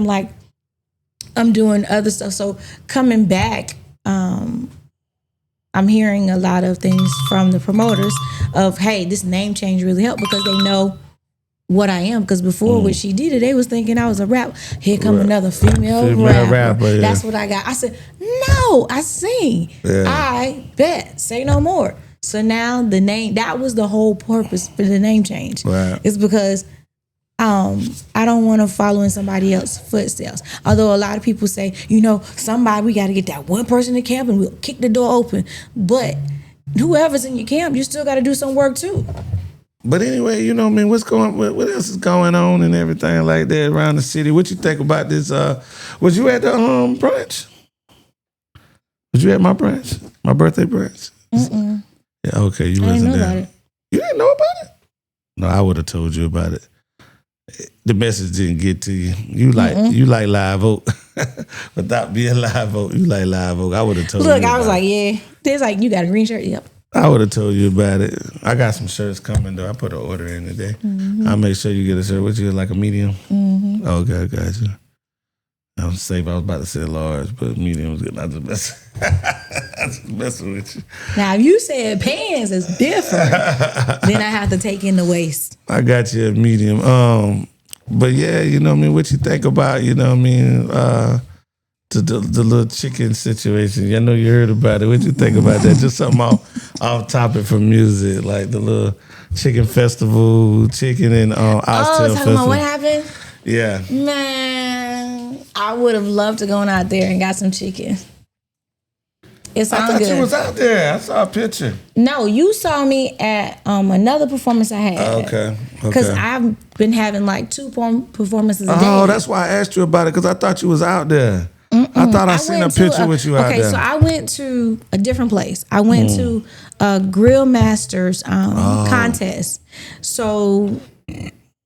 I'm doing other stuff. So coming back, I'm hearing a lot of things from the promoters of, hey, this name change really helped because they know what I am. Because before when she did it, they was thinking I was a rapper. Here come another female rapper. Yeah. That's what I got. I said, no, I sing. Yeah. I bet. Say no more. So now the name, that was the whole purpose for the name change. Right. It's because I don't want to follow in somebody else's footsteps. Although a lot of people say, we got to get that one person in camp and we'll kick the door open. But whoever's in your camp, you still got to do some work too. But anyway, what else is going on and everything like that around the city? What you think about this? Was you at the brunch? Was you at my brunch? My birthday brunch? Mm-mm. Yeah, okay, you I didn't wasn't know there. about it. You didn't know about it? No, I would have told you about it. The message didn't get to you. You like Live Oak. Without being Live Oak, you like Live Oak. I would have told you. Look, I was like, yeah. There's like, you got a green shirt? Yep. I would have told you about it. I got some shirts coming though. I put an order in today. I'll make sure you get a shirt. What you get, like a medium? Mm-hmm. Okay, gotcha. I was safe. I was about to say large, but medium was good. I just messing with you. Now, if you said pants is different, then I have to take in the waist. I got you a medium. But yeah, what you think about, the little chicken situation. I know you heard about it. What you think about that? Just something off topic from music, like the little chicken festival, chicken and oxtail festival. About what happened? Yeah. Man, I would have loved to go out there and got some chicken. It sounds good. I thought you was out there. I saw a picture. No, you saw me at another performance I had. Okay. Because I've been having like 2 performances a day. Oh, that's why I asked you about it, because I thought you was out there. I thought I seen a picture with you out there. Okay, so I went to a different place. I went to a Grill Masters contest. So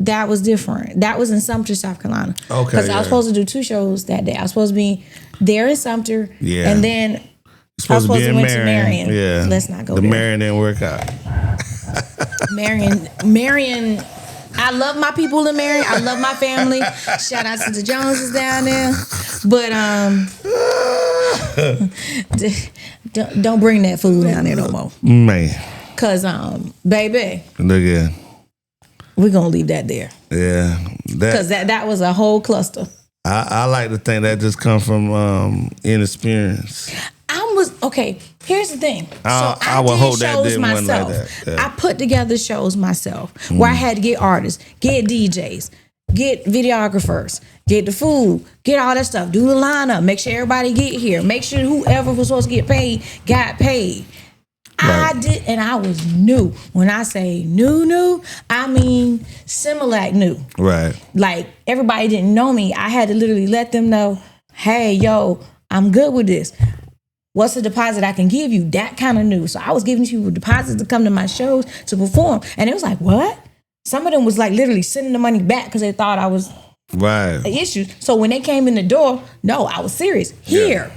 that was different. That was in Sumter, South Carolina. Okay. Because I was supposed to do 2 shows that day. I was supposed to be there in Sumter. Yeah. And then I was supposed to went to Marion. Yeah. Let's not go there. there. Marion didn't work out. Marion. I love my people in Marion. I love my family. Shout out to the Joneses down there. But don't bring that food down there no more. Man. Cause baby, Look at. we're gonna leave that there. Yeah. Cause that was a whole cluster. I like to think that just come from inexperience. Okay, here's the thing. I would hope that didn't went like that. Yeah. I put together shows myself where I had to get artists, get DJs, get videographers, get the food, get all that stuff, do the lineup, make sure everybody get here, make sure whoever was supposed to get paid got paid. Right. I did, and I was new. When I say new, I mean Similac new. Right. Like everybody didn't know me. I had to literally let them know, hey, yo, I'm good with this. What's the deposit I can give you? That kind of new. So I was giving people deposits to come to my shows to perform. And it was like, what? Some of them was like literally sending the money back because they thought I was an issue. So when they came in the door, no, I was serious. Here,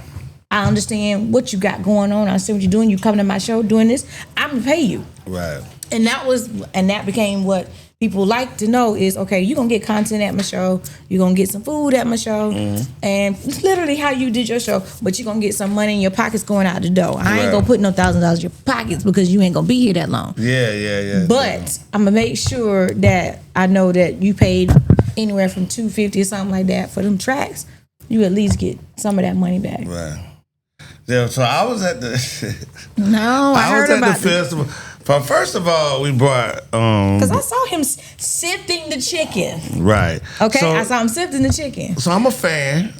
I understand what you got going on. I see what you're doing. You coming to my show doing this. I'm going to pay you. Right. And that became what people like to know is, okay, you're going to get content at my show. You're going to get some food at my show. Mm-hmm. And it's literally how you did your show, but you're going to get some money in your pockets going out the door. I ain't going to put no $1,000 in your pockets because you ain't going to be here that long. Yeah. But I'm going to make sure that I know that you paid anywhere from $250 or something like that for them tracks. You at least get some of that money back. Right. Yeah, so I was at the... No, I heard about the festival. But first of all, we brought... Because I saw him sifting the chicken. Right. Okay, so, I saw him sifting the chicken. So I'm a fan.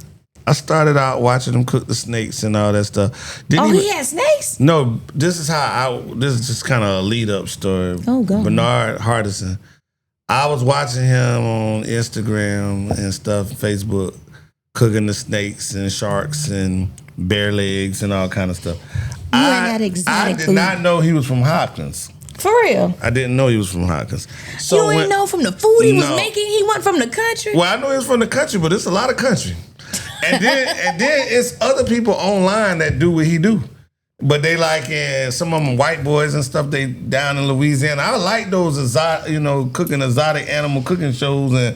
I started out watching him cook the snakes and all that stuff. He had snakes? No, this is just kind of a lead-up story. Oh, God. Bernard Hardison. I was watching him on Instagram and stuff, Facebook, cooking the snakes and sharks and bear legs and all kind of stuff. I did not know he was from Hopkins. For real? I didn't know he was from Hopkins. So you didn't know from the food he was making? He went from the country? Well, I know he was from the country, but it's a lot of country. then it's other people online that do what he do. But they like some of them white boys and stuff. They down in Louisiana. I like those exotic, cooking exotic animal cooking shows and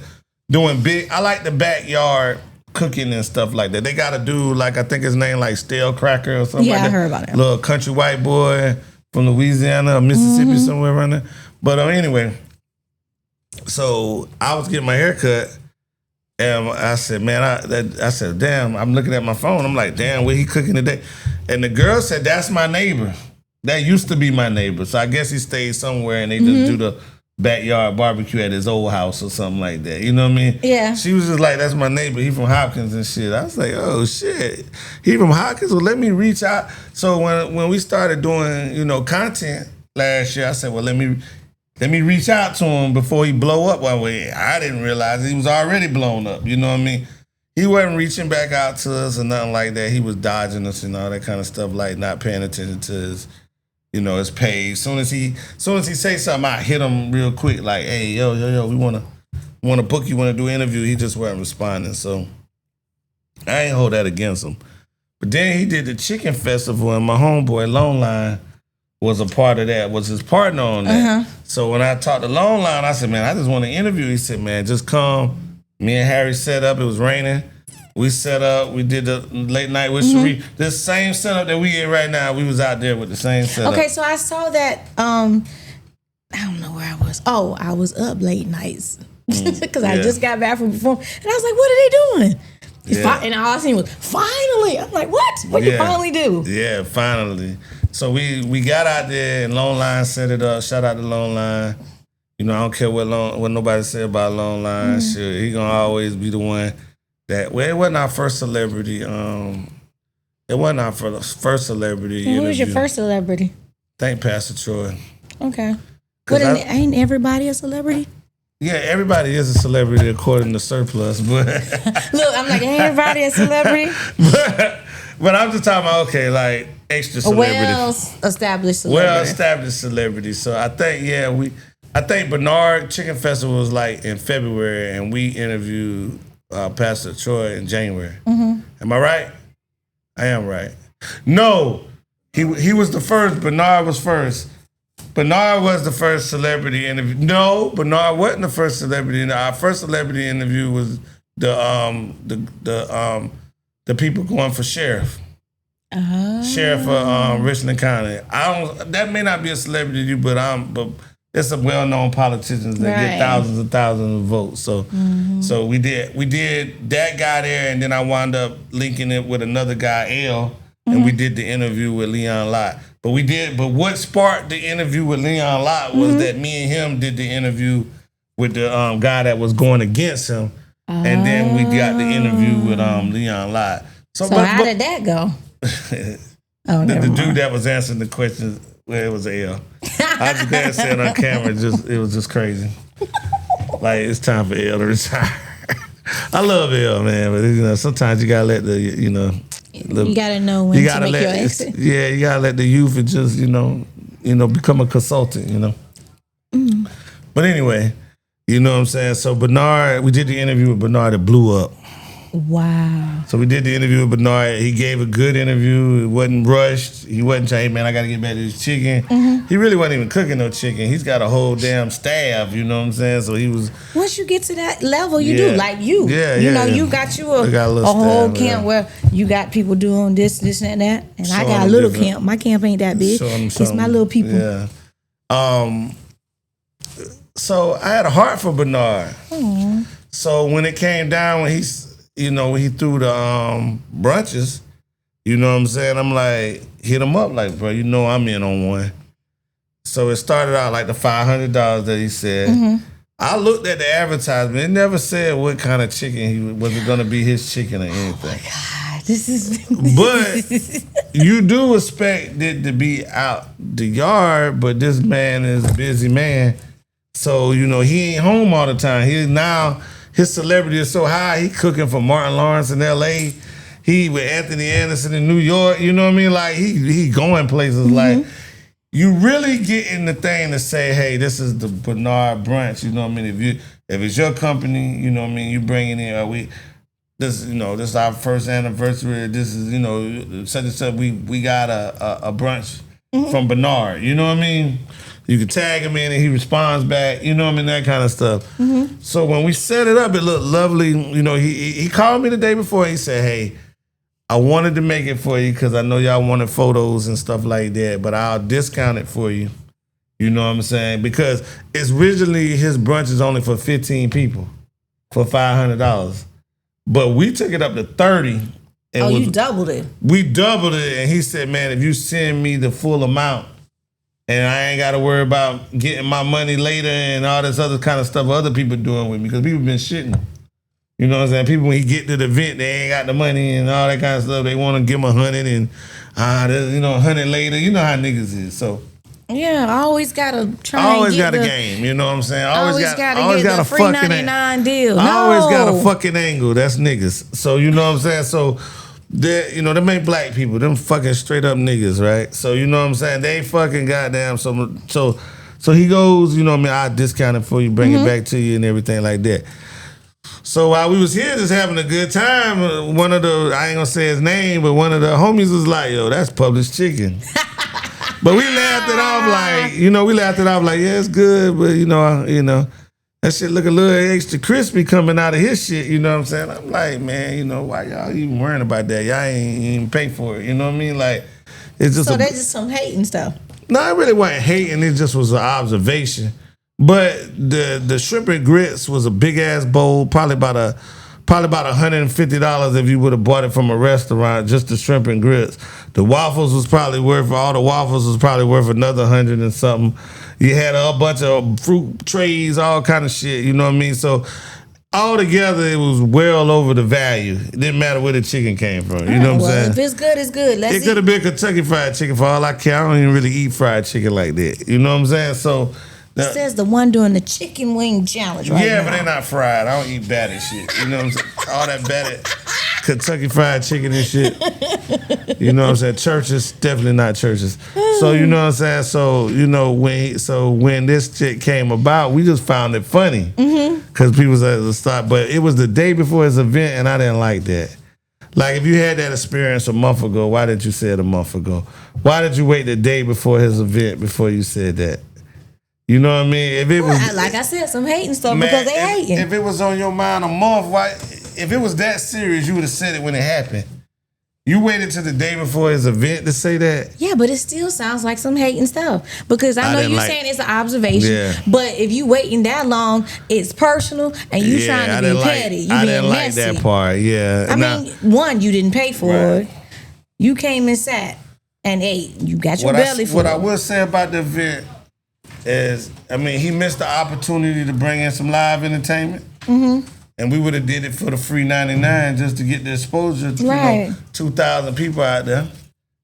doing big. I like the backyard cooking and stuff like that. They got a dude like I think his name like Stale Cracker or something. Yeah, like that. I heard about it. Little country white boy from Louisiana or Mississippi somewhere around there. But anyway, so I was getting my hair cut. And I said, man, I said, damn, I'm looking at my phone. I'm like, damn, what he cooking today? And the girl said, that's my neighbor. That used to be my neighbor. So I guess he stayed somewhere and they just do the backyard barbecue at his old house or something like that. You know what I mean? Yeah. She was just like, that's my neighbor. He from Hopkins and shit. I was like, oh, shit. He from Hopkins? Well, let me reach out. So when we started doing, content last year, I said, well, let me reach out to him before he blow up one way. I didn't realize he was already blown up. You know what I mean? He wasn't reaching back out to us or nothing like that. He was dodging us and all that kind of stuff, like not paying attention to his, his page. Soon as he say something, I hit him real quick, like, hey, yo, we wanna book you, wanna do an interview. He just wasn't responding. So I ain't hold that against him. But then he did the chicken festival and my homeboy Lone Line was a part of that, was his partner on that. So when I talked to Lone Line, I said, man, I just want to interview. He said, man, just come. Me and Harry set up. It was raining. We set up. We did the late night with Sharif. This same setup that we in right now, we was out there with the same setup. Okay, so I saw that, I don't know where I was. Oh, I was up late nights because I just got back from performing. And I was like, what are they doing? And all I seen was, finally. I'm like, what? What you finally do? Yeah, finally. So we got out there and Lone Line set it up. Shout out to Lone Line. I don't care what nobody said about Lone Line. Shit, he gonna always be the one that. Well, it wasn't our first celebrity. It wasn't our first celebrity. Who was your first celebrity? Thank Pastor Troy. Okay. But ain't everybody a celebrity? Yeah, everybody is a celebrity according to Surplus, but look, I'm like, ain't everybody a celebrity? but I'm just talking about like extra celebrity, well-established celebrity. So I think Bernard Chicken Festival was like in February, and we interviewed Pastor Troy in January. Am I right? I am right. No, he was the first. Bernard was first. Bernard was the first celebrity interview. No, Bernard wasn't the first celebrity. Our first celebrity interview was the people going for sheriff. Sheriff of Richland County. That may not be a celebrity to you, but it's a well-known politicians that get thousands and thousands of votes. So we did that guy there, and then I wound up linking it with another guy, L, and we did the interview with Leon Lott. But what sparked the interview with Leon Lott was that me and him did the interview with the guy that was going against him, and then we got the interview with Leon Lott. So how did that go? The dude that was answering the questions, well, it was L. I just glad to say it on camera. It was just crazy. Like, it's time for L to retire. I love L, man, but sometimes you gotta let the you gotta know when to make your exit. Yeah, you gotta let the youth just become a consultant. But anyway, you know what I'm saying. So Bernard, we did the interview with Bernard. It blew up. Wow. So we did the interview with Bernard. He gave a good interview. It wasn't rushed. He wasn't saying, hey, man, I got to get back to this chicken. He really wasn't even cooking no chicken. He's got a whole damn staff, you know what I'm saying? So he was... Once you get to that level, you do. Like you. Yeah, you got you a whole camp where you got people doing this, and that. And I got a little camp. My camp ain't that big. It's my little people. Yeah. So I had a heart for Bernard. So when it came down, when he threw the brunches, you know what I'm saying? I'm like, hit him up, like, bro, I'm in on one. So it started out like the $500 that he said. I looked at the advertisement. It never said what kind of chicken was it going to be his chicken or anything. Oh my God, this is. But you do expect it to be out the yard, but this man is a busy man. So, he ain't home all the time. His celebrity is so high, he cooking for Martin Lawrence in L.A. He with Anthony Anderson in New York. You know what I mean? Like, he going places. Like, you really getting the thing to say, hey, this is the Bernard brunch. You know what I mean? If it's your company, you know what I mean, you bring it in. this, this is our first anniversary. This is, such and such. We got a brunch from Bernard. You know what I mean? You can tag him in and he responds back. You know what I mean? That kind of stuff. So when we set it up, it looked lovely. He called me the day before. He said, "Hey, I wanted to make it for you because I know y'all wanted photos and stuff like that, but I'll discount it for you." You know what I'm saying? Because it's originally his brunch is only for 15 people for $500. But we took it up to 30. And you doubled it. We doubled it. And he said, "Man, if you send me the full amount and I ain't got to worry about getting my money later and all this other kind of stuff other people doing with me," because people been shitting. You know what I'm saying? People, when you get to the event, they ain't got the money and all that kind of stuff. They want to give them 100 and, 100 later. You know how niggas is. So, yeah, I always gotta try. I always got a game, you know what I'm saying? I always got a free fucking 99 deal. I always got a fucking angle. That's niggas. So you know what I'm saying? So them ain't black people. Them fucking straight up niggas, right? So you know what I'm saying? They ain't fucking goddamn. So he goes, I discount it for you, bring it back to you and everything like that. So while we was here just having a good time, one of the, I ain't gonna say his name, but one of the homies was like, "Yo, that's published chicken." But we laughed it off like, yeah, it's good, but that shit look a little extra crispy coming out of his shit, you know what I'm saying? I'm like, man, why y'all even worrying about that? Y'all ain't even pay for it, you know what I mean? Like, it's just that's just some hating stuff. No, it really wasn't hating, it just was an observation. But the shrimp and grits was a big ass bowl, probably about $150 if you would have bought it from a restaurant, just the shrimp and grits. The waffles was probably worth another 100 and something. You had a bunch of fruit trays, all kind of shit, you know what I mean? So all together, it was well over the value. It didn't matter where the chicken came from, you know what I'm saying? If it's good, it's good. It could have been Kentucky Fried Chicken for all I care. I don't even really eat fried chicken like that, you know what I'm saying? So it says the one doing the chicken wing challenge right now. Yeah, but they're not fried. I don't eat batted shit. You know what I'm saying? All that batted Kentucky Fried Chicken and shit. You know what I'm saying? Churches, definitely not churches. So you know what I'm saying? So when this shit came about, we just found it funny. Because people said to stop. But it was the day before his event, and I didn't like that. Like, if you had that experience a month ago, why did you say it a month ago? Why did you wait the day before his event before you said that? You know what I mean? If it was like I said, some hating stuff, man, because they hating. If it was on your mind a month, why? If it was that serious, you would have said it when it happened. You waited till the day before his event to say that? Yeah, but it still sounds like some hating stuff. Because I know you're saying it's an observation, but if you waiting that long, it's personal and you trying to be petty. You I being didn't messy. like that part, yeah. I mean, one, you didn't pay for it. You came and sat and ate. You got your belly full. What I will say about the event is, he missed the opportunity to bring in some live entertainment. And we would have did it for the free 99 just to get the exposure to 2,000 people out there.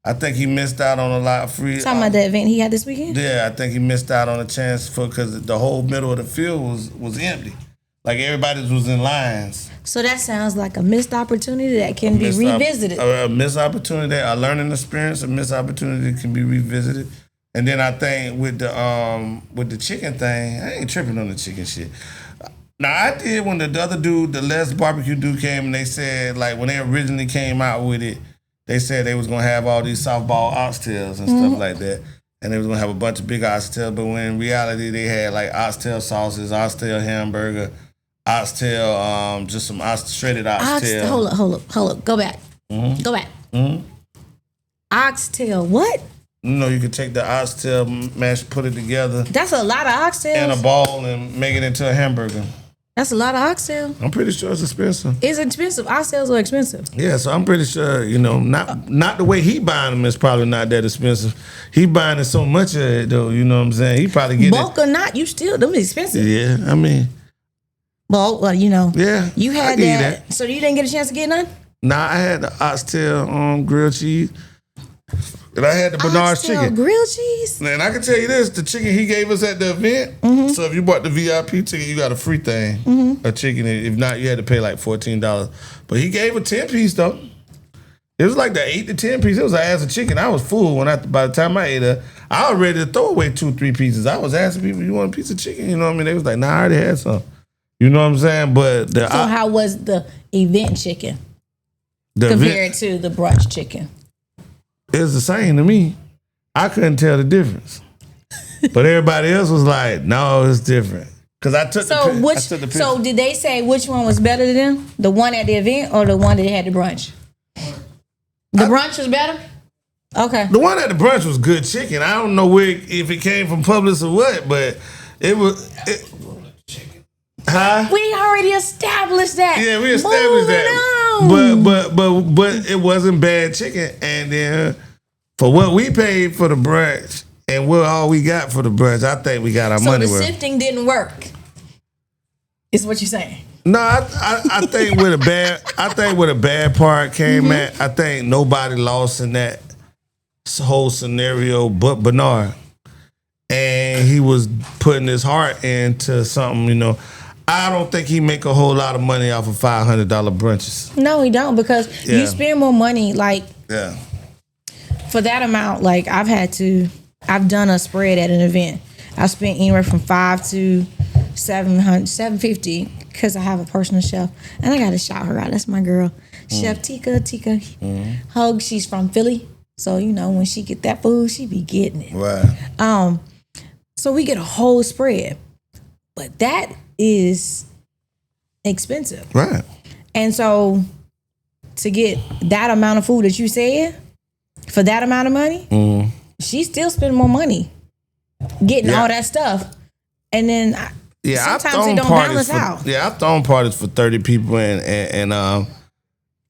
I think he missed out on a lot of free. Talking about the event he had this weekend? Yeah, I think he missed out on a chance because the whole middle of the field was empty. Like, everybody was in lines. So that sounds like a missed opportunity that can be revisited. A missed opportunity, a learning experience, a missed opportunity can be revisited. And then I think with the chicken thing, I ain't tripping on the chicken shit. Now, I did when the other dude, the Les Barbecue dude came, and they said, like, when they originally came out with it, they said they was going to have all these softball oxtails and stuff like that. And they was going to have a bunch of big oxtails, but when in reality, they had, like, oxtail sauces, oxtail hamburger, oxtail, just some shredded oxtail. Hold up. Go back. Go back. Oxtail, what? You could take the oxtail, put it together. That's a lot of oxtails. In a ball and make it into a hamburger. That's a lot of oxtail. I'm pretty sure it's expensive. It's expensive. Oxtails are expensive. Yeah, so I'm pretty sure, not the way he buying them is probably not that expensive. He buying it so much of it, though, you know what I'm saying? He probably getting bulk or not, you still, them expensive. Yeah, Well, Yeah. You had that. So you didn't get a chance to get none? Nah, I had the oxtail grilled cheese. And I had the Bernard's chicken. Grilled cheese? And I can tell you this, the chicken he gave us at the event, so if you bought the VIP ticket, you got a free thing, a chicken. If not, you had to pay like $14. But he gave a 10-piece, though. It was like the 8 to 10 piece. It was an ass of chicken. I was full by the time I ate it. I was ready to throw away 2-3 pieces. I was asking people, you want a piece of chicken? You know what I mean? They was like, nah, I already had some. You know what I'm saying? But So how was the event chicken compared to the brunch chicken? It's the same to me. I couldn't tell the difference. But everybody else was like, no, it's different. Because I took the picture. So did they say which one was better than them? The one at the event or the one that had the brunch? The brunch was better? Okay. The one at the brunch was good chicken. I don't know if it came from Publix or what, but it was... Huh? We already established that. Yeah, we established that. But it wasn't bad chicken. And then for what we paid for the brunch and what all we got for the brunch, I think we got our money worth. So the sifting didn't work, is what you're saying? No, I think where the bad part came at, I think nobody lost in that whole scenario but Bernard. And he was putting his heart into something, you know. I don't think he make a whole lot of money off of $500 brunches. No, he don't, because you spend more money, like, for that amount. Like, I've done a spread at an event. I spent anywhere from $500 to $750 because I have a personal chef, and I got to shout her out. That's my girl, Chef Tika. Hug. She's from Philly, so you know when she get that food, she be getting it. Right. So we get a whole spread, but that is expensive. Right. And so to get that amount of food that you said for that amount of money, she's still spending more money getting all that stuff. And then sometimes they don't balance out. Yeah, I've thrown parties for 30 people and I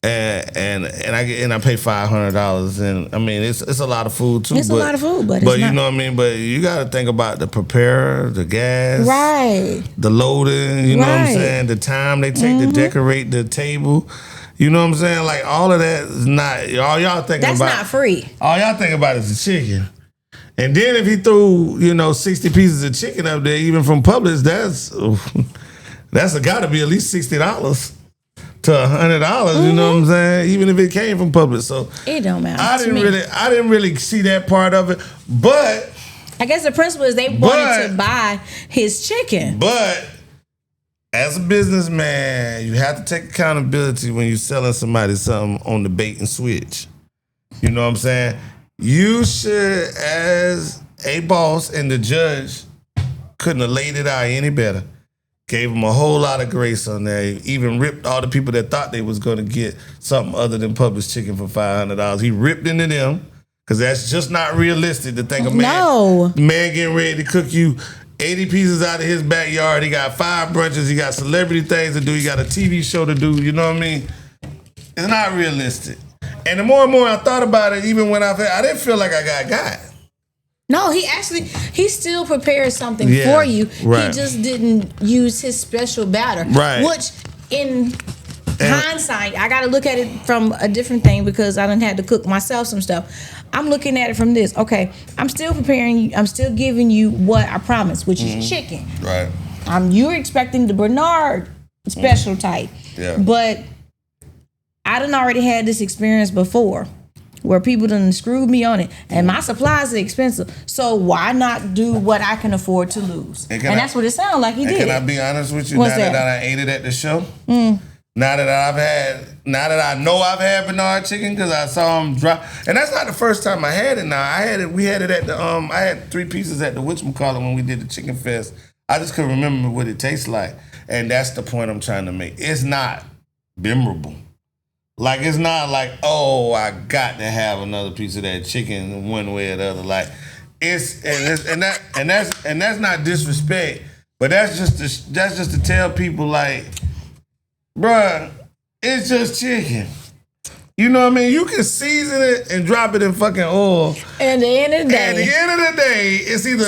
pay $500, and I mean it's a lot of food too. It's a lot of food, but you know what I mean. But you got to think about the preparer, the gas, right? The loading, you know what I'm saying. The time they take to decorate the table, you know what I'm saying. Like all of that is not all y'all thinking about. That's not free. All y'all think about is the chicken. And then if he threw 60 pieces of chicken up there, even from Publix, that's got to be at least $60. To $100, you know what I'm saying? Even if it came from Publix, so it don't matter. I didn't really see that part of it, but I guess the principle is they wanted to buy his chicken. But as a businessman, you have to take accountability when you're selling somebody something on the bait and switch. You know what I'm saying? You should, as a boss and the judge, couldn't have laid it out any better. Gave him a whole lot of grace on there. Even ripped all the people that thought they was going to get something other than Publix chicken for $500. He ripped into them because that's just not realistic to think a man getting ready to cook you 80 pieces out of his backyard. He got 5 brunches. He got celebrity things to do. He got a TV show to do. You know what I mean? It's not realistic. And the more and more I thought about it, even when I didn't feel like I got. No, he still prepared something for you. Right. He just didn't use his special batter. Right. Which, in hindsight, I got to look at it from a different thing because I done had to cook myself some stuff. I'm looking at it from this. Okay, I'm still preparing you. I'm still giving you what I promised, which is chicken. Right. You're expecting the Bernard special type. Yeah. But I done already had this experience before, where people done screwed me on it, and my supplies are expensive. So why not do what I can afford to lose? And that's what it sounded like he did. Can I be honest with you? Now that I ate it at the show, now that I know I've had Bernard chicken because I saw him drop, and that's not the first time I had it. Now we had it at the I had 3 pieces at the whatchamacallit when we did the chicken fest. I just couldn't remember what it tastes like, and that's the point I'm trying to make. It's not memorable. Like, it's not like, oh, I got to have another piece of that chicken one way or the other. Like, that's not disrespect, but that's just to tell people, like, bruh, it's just chicken. You know what I mean? You can season it and drop it in fucking oil. And at the end of the day, it's either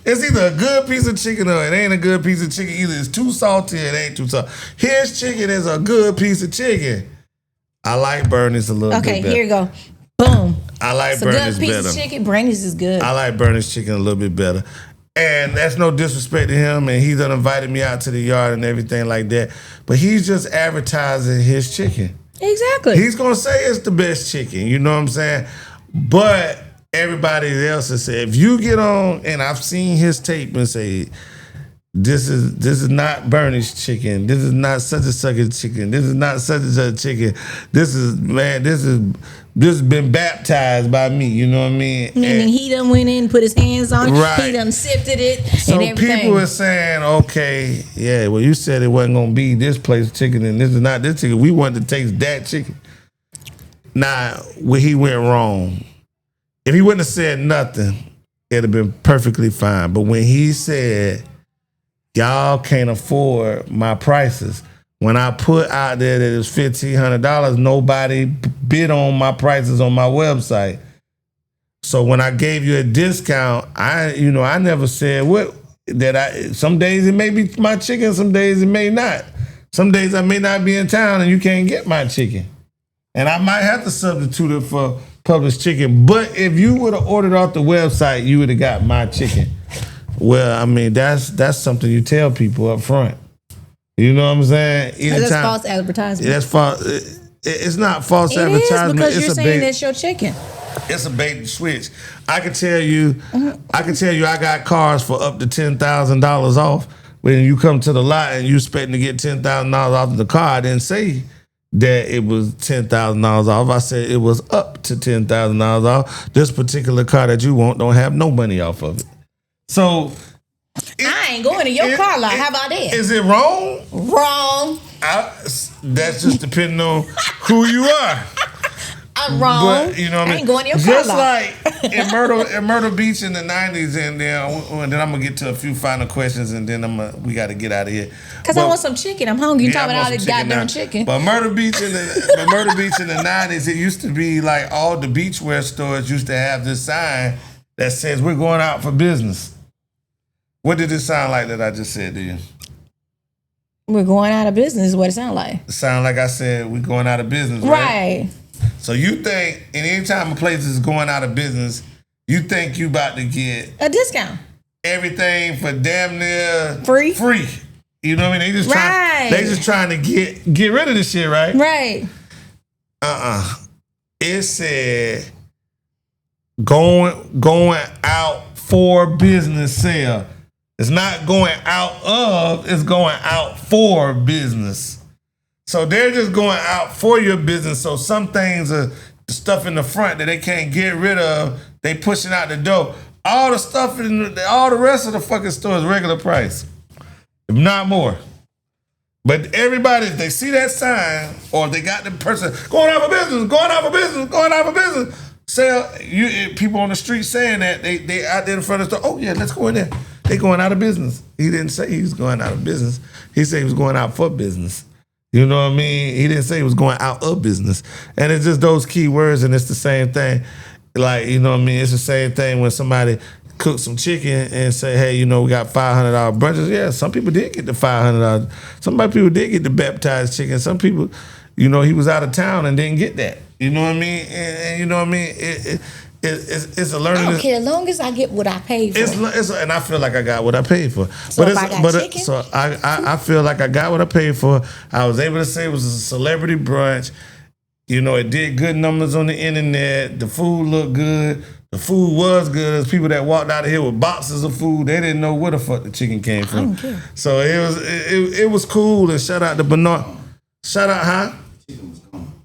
it's either a good piece of chicken or it ain't a good piece of chicken. Either it's too salty or it ain't too salty. His chicken is a good piece of chicken. I like Bernie's a little bit better. Okay, here you go. Boom. I like Bernie's better. It's a good piece of chicken. Bernie's is good. I like Bernie's chicken a little bit better. And that's no disrespect to him, and he done invited me out to the yard and everything like that. But he's just advertising his chicken. Exactly. He's going to say it's the best chicken, you know what I'm saying? But everybody else has said, if you get on, and I've seen his tape and say, this is not Bernie's chicken. This is not such and such a chicken. This is not such and such a chicken. This has been baptized by me. You know what I mean? Meaning he done went in, put his hands on it. Right. He done sifted it so and everything. People are saying, okay, yeah, well, you said it wasn't going to be this place chicken and this is not this chicken. We wanted to taste that chicken. Now, where he went wrong, if he wouldn't have said nothing, it'd have been perfectly fine. But when he said, y'all can't afford my prices, when I put out there that it was $1,500, nobody bid on my prices on my website. So when I gave you a discount, I never said some days it may be my chicken, some days it may not. Some days I may not be in town and you can't get my chicken. And I might have to substitute it for Publix chicken. But if you would have ordered off the website, you would have got my chicken. Well, I mean, that's something you tell people up front. You know what I'm saying? That's false advertisement. That's false. It's not false advertisement. It is because you're saying that's your chicken. It's a bait and switch. I can tell you, I got cars for up to $10,000 off. When you come to the lot and you expecting to get $10,000 off of the car, I didn't say that it was $10,000 off. I said it was up to $10,000 off. This particular car that you want don't have no money off of it. So I ain't going to your car lot. How about that? Is it wrong? Wrong. That's just depending on who you are. I'm wrong. But, you know what I mean? Ain't going to your car just lot. like in Myrtle Beach in the 90s, and then I'm gonna get to a few final questions, and then we got to get out of here. Cause I want some chicken. I'm hungry. You talking about all this goddamn chicken? But Myrtle Beach in the 90s, it used to be like all the beachwear stores used to have this sign that says we're going out for business. What did it sound like that I just said to you? We're going out of business is what it sounded like. It sounded like I said we're going out of business, right? So you think anytime a place is going out of business, you think you about to get a discount. Everything for damn near free. You know what I mean? They just trying to get rid of this shit, right? Right. It said going out for business sale. It's not going out of, it's going out for business. So they're just going out for your business. So some things are the stuff in the front that they can't get rid of. They pushing out the door. All the stuff all the rest of the fucking store is regular price, if not more. But everybody, if they see that sign or if they got the person going out for business, people on the street saying that they out there in front of the store. Oh yeah, let's go in there. They going out of business. He didn't say he was going out of business. He said he was going out for business. You know what I mean? He didn't say he was going out of business. And it's just those key words, and it's the same thing. Like, you know what I mean? It's the same thing when somebody cooks some chicken and say, hey, we got $500 brunches. Yeah, some people did get the $500. Some people did get the baptized chicken. Some people, he was out of town and didn't get that. You know what I mean? And you know what I mean? It's a learning. I don't care as long as I get what I paid for. And I feel like I got what I paid for. So I feel like I got what I paid for. I was able to say it was a celebrity brunch. It did good numbers on the internet. The food looked good. The food was good. There's people that walked out of here with boxes of food. They didn't know where the fuck the chicken came from. I don't care. So it was cool. And shout out to Bernard. Shout out, huh?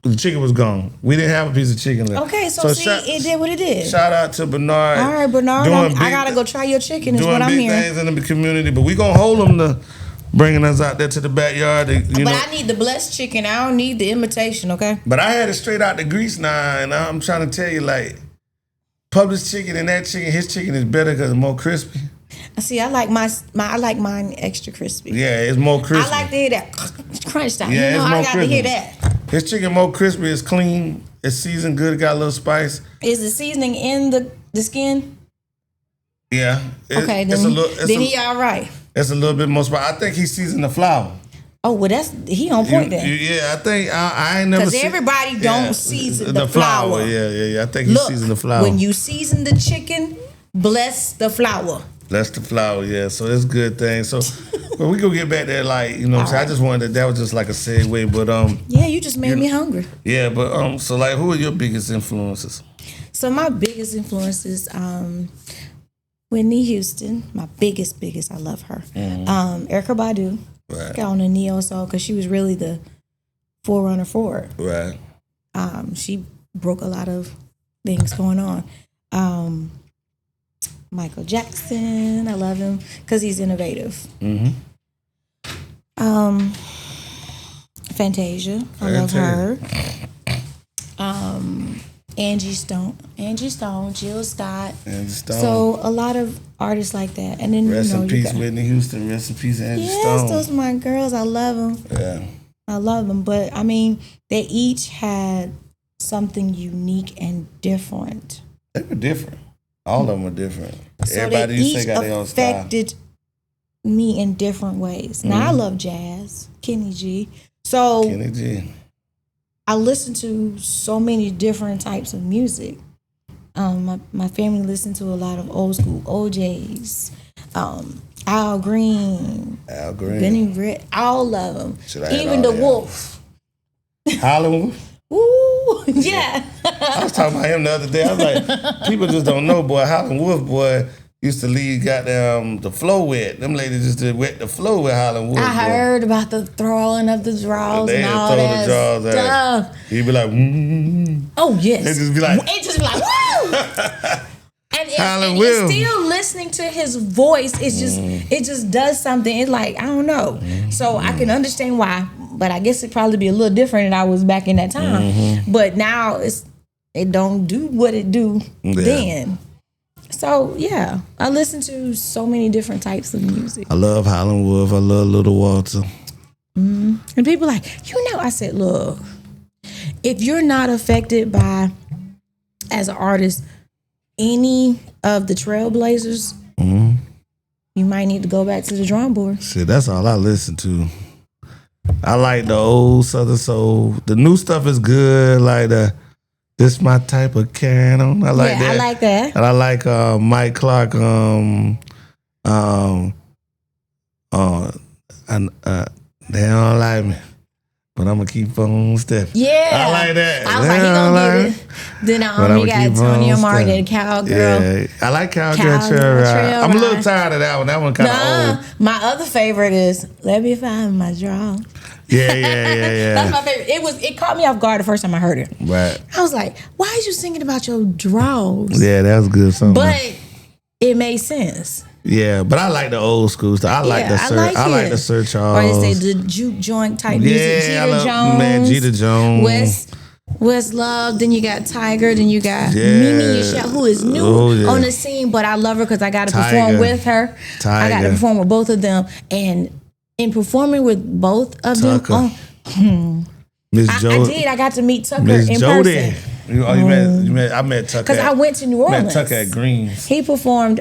The chicken was gone. We didn't have a piece of chicken left. Okay, so it did what it did. Shout out to Bernard. All right, Bernard. I gotta go try your chicken. Is what I'm hearing. Doing big things in the community, but we gonna hold them to bringing us out there to the backyard. But I need the blessed chicken. I don't need the imitation. Okay. But I had it straight out the grease now, and I'm trying to tell you, like, Publix chicken and that chicken, his chicken is better because it's more crispy. See, I like mine extra crispy. Yeah, it's more crispy. I like to hear that crunch time. Yeah, it's more I got to hear that. His chicken more crispy. It's clean. It's seasoned good. It got a little spice. Is the seasoning in the skin? Yeah. Okay, then he all right. It's a little bit more spice. I think he seasoned the flour. Oh, well, he on point then. Yeah, I think I ain't never. Because everybody don't season the flour. Yeah. I think he seasoned the flour. When you season the chicken, bless the flour. Bless the flour, yeah. So it's a good thing. So we go get back there, like, what I'm saying. I just wanted that was just like a segue, but yeah, you just made me hungry. Yeah, but so like, who are your biggest influences? So my biggest influences, Whitney Houston, my biggest, I love her. Erykah Badu, Right. got on the neo soul because she was really the forerunner for it. Right. She broke a lot of things going on. Michael Jackson, I love him because he's innovative. Fantasia, I love her. Angie Stone, Jill Scott. So a lot of artists like that. And then Rest in peace, Whitney Houston. Rest in peace, Angie Stone. Yes, those are my girls. I love them. Yeah. I love them. But I mean, they each had something unique and different. They were different. All of them were different. So Everybody they you say each got their own style. affected me in different ways. Now I love jazz, Kenny G. So Kenny G. I listen to so many different types of music. My family listened to a lot of old school OJs, Al Green, Benny Red, all of them. Even the Wolf. Holland. Ooh, yeah. I was talking about him the other day. I was like, people just don't know, boy. Holland Wolf, boy, used to lead goddamn the flow wet. Them ladies just did wet the flow with Holland Wolf. I heard about the throwing of the draws and all that stuff. He'd be like, oh yes. It just be like, woo. And still listening to his voice, it just does something. It's like, I don't know. So I can understand why, but I guess it'd probably be a little different than I was back in that time. But now it don't do what it do then. So yeah, I listen to so many different types of music. I love Holland Wolf. I love Little Walter. And people like, I said, look, if you're not affected by, as an artist, any of the trailblazers, you might need to go back to the drawing board. Shit, that's all I listen to. I like the old Southern soul. The new stuff is good, like this my type of carrying on. I like that. I like that. And I like Mike Clark. They don't like me, but I'm gonna keep on stepping. Yeah, I like that. I was like, he gonna get it. Then you got Tony Martin, Cowgirl. Yeah, I like Cowgirl Trail Ride. I'm a little tired of that one. That one kind of old. My other favorite is Let Me Find My Draw. Yeah. That's my favorite. It caught me off guard the first time I heard it. Right. I was like, why is you singing about your draws? Yeah, that was a good song. But it made sense. Yeah, but I like the old school stuff. I like the Sir Charles. Or they say the juke joint type music. Jeter Jones. Man, Jeter Jones. West Love. Then you got Tiger. Then you got Mimi Michelle, who is new on the scene, but I love her because I got to perform with her. I got to perform with both of them, and in performing with both of them, Miss Jo. I did. I got to meet Tucker in person. I met Tucker. Because I went to New Orleans. Met Tucker at Greens. He performed.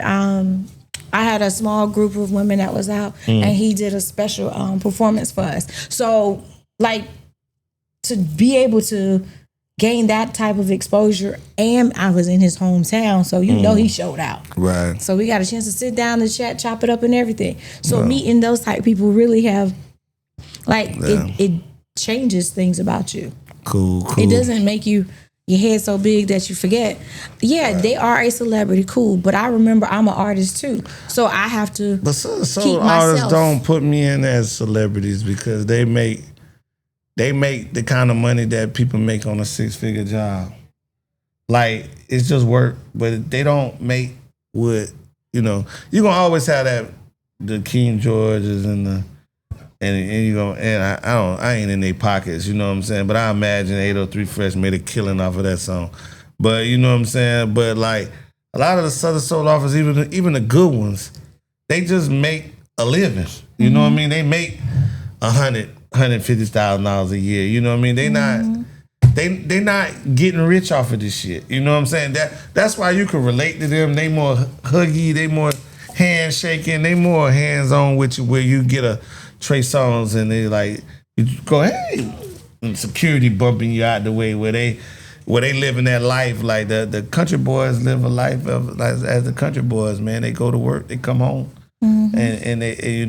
I had a small group of women that was out, and he did a special performance for us. So, like, to be able to gain that type of exposure, and I was in his hometown, so he showed out. Right. So we got a chance to sit down and chat, chop it up, and everything. So meeting those type of people really have, it changes things about you. Cool. It doesn't make your head so big that you forget. Yeah, they are a celebrity, cool. But I remember I'm an artist too, so I have to. But some keep artists myself. don't put me in as celebrities because they make the kind of money that people make on a 6-figure job. Like, it's just work, but they don't make what you're gonna always have the King Georges and I ain't in their pockets, you know what I'm saying? But I imagine 803 Fresh made a killing off of that song. But you know what I'm saying? But like a lot of the Southern Soul offers, even the good ones, they just make a living. You know what I mean? They make $150,000 a year. You know what I mean? They not getting rich off of this shit. You know what I'm saying? That's why you can relate to them. They more huggy, they more handshaking, they more hands-on with you, where you get a Trey Songz and they like you go, hey, and security bumping you out the way where they living that life like the country boys live a life of as the country boys, man. They go to work, they come home, and they I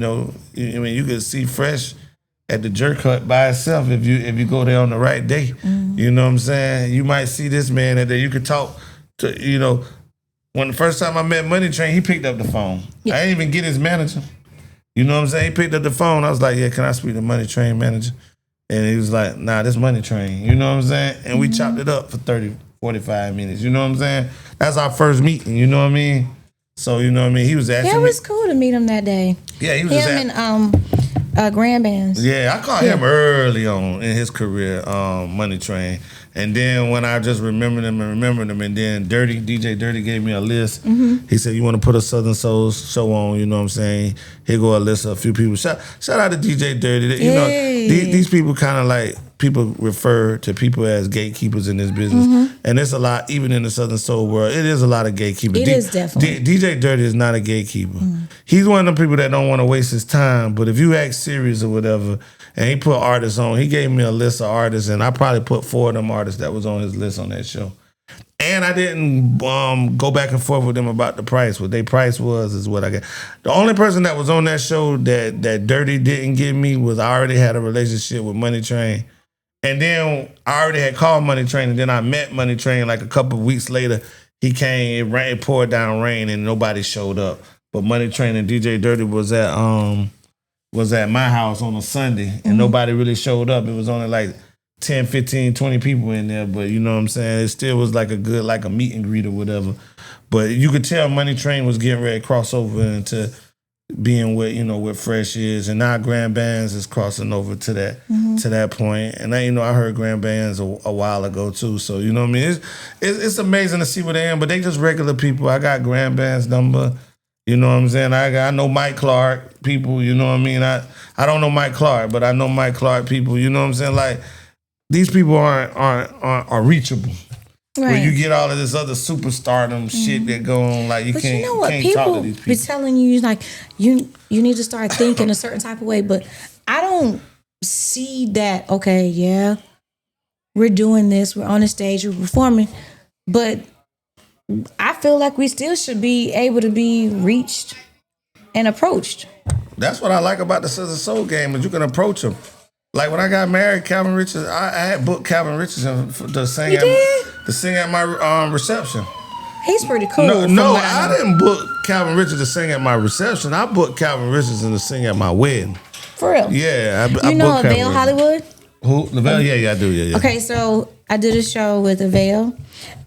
mean you can see Fresh at the jerk hut by itself if you go there on the right day. You know what I'm saying? You might see this man that you could talk to, when the first time I met Money Train, he picked up the phone. Yeah. I didn't even get his manager. You know what I'm saying? He picked up the phone. I was like, yeah, can I speak to Money Train manager? And he was like, nah, this Money Train. You know what I'm saying? And we chopped it up for 30, 45 minutes. You know what I'm saying? That's our first meeting. You know what I mean? So, you know what I mean? He was asking Yeah, it was cool to meet him that day. Yeah, he was him and Grand Bands. Yeah, I caught him early on in his career, Money Train. And then when I just remembered him, and then DJ Dirty gave me a list. He said, you want to put a Southern Soul show on, you know what I'm saying? Here go a list of a few people. Shout out to DJ Dirty. You know, these people kind of like, people refer to people as gatekeepers in this business. And there's a lot, even in the Southern Soul world, it is a lot of gatekeepers. It is definitely. DJ Dirty is not a gatekeeper. He's one of the people that don't want to waste his time, but if you act serious or whatever, and he put artists on, he gave me a list of artists, and I probably put 4 of them artists that was on his list on that show. And I didn't go back and forth with them about the price. What their price was is what I got. The only person that was on that show that Dirty didn't give me was I already had a relationship with Money Train. And then I already had called Money Train, and then I met Money Train like a couple of weeks later. He came, it poured down rain, and nobody showed up. But Money Train and DJ Dirty was at my house on a Sunday, and nobody really showed up. It was only like 10, 15, 20 people in there, but you know what I'm saying? It still was like a good, like a meet and greet or whatever. But you could tell Money Train was getting ready to cross over into being what, you know, what Fresh is, and now Grand Bands is crossing over to that point. And I, you know, I heard Grand Bands a while ago too. So you know what I mean? It's amazing to see where they are, but they just regular people. I got Grand Bands number. You know what I'm saying? I know Mike Clark people. You know what I mean? I don't know Mike Clark, but I know Mike Clark people. You know what I'm saying? Like these people are reachable. Right. Where you get all of this other superstardom shit that go on, like you can't, you know what? can't talk to these people. Be telling you like you need to start thinking a certain type of way, but I don't see that. Okay, yeah, we're doing this, we're on the stage, we're performing, but I feel like we still should be able to be reached and approached. That's what I like about the Southern Soul game, is you can approach them. Like when I got married, Calvin Richards, I had booked Calvin Richardson to sing at my reception. He's pretty cool. No, I didn't book Calvin Richards to sing at my reception. I booked Calvin Richardson to sing at my wedding. For real? Yeah, I know Avail Hollywood? Who? Avail? Yeah, I do. Yeah. Okay, so I did a show with Avail,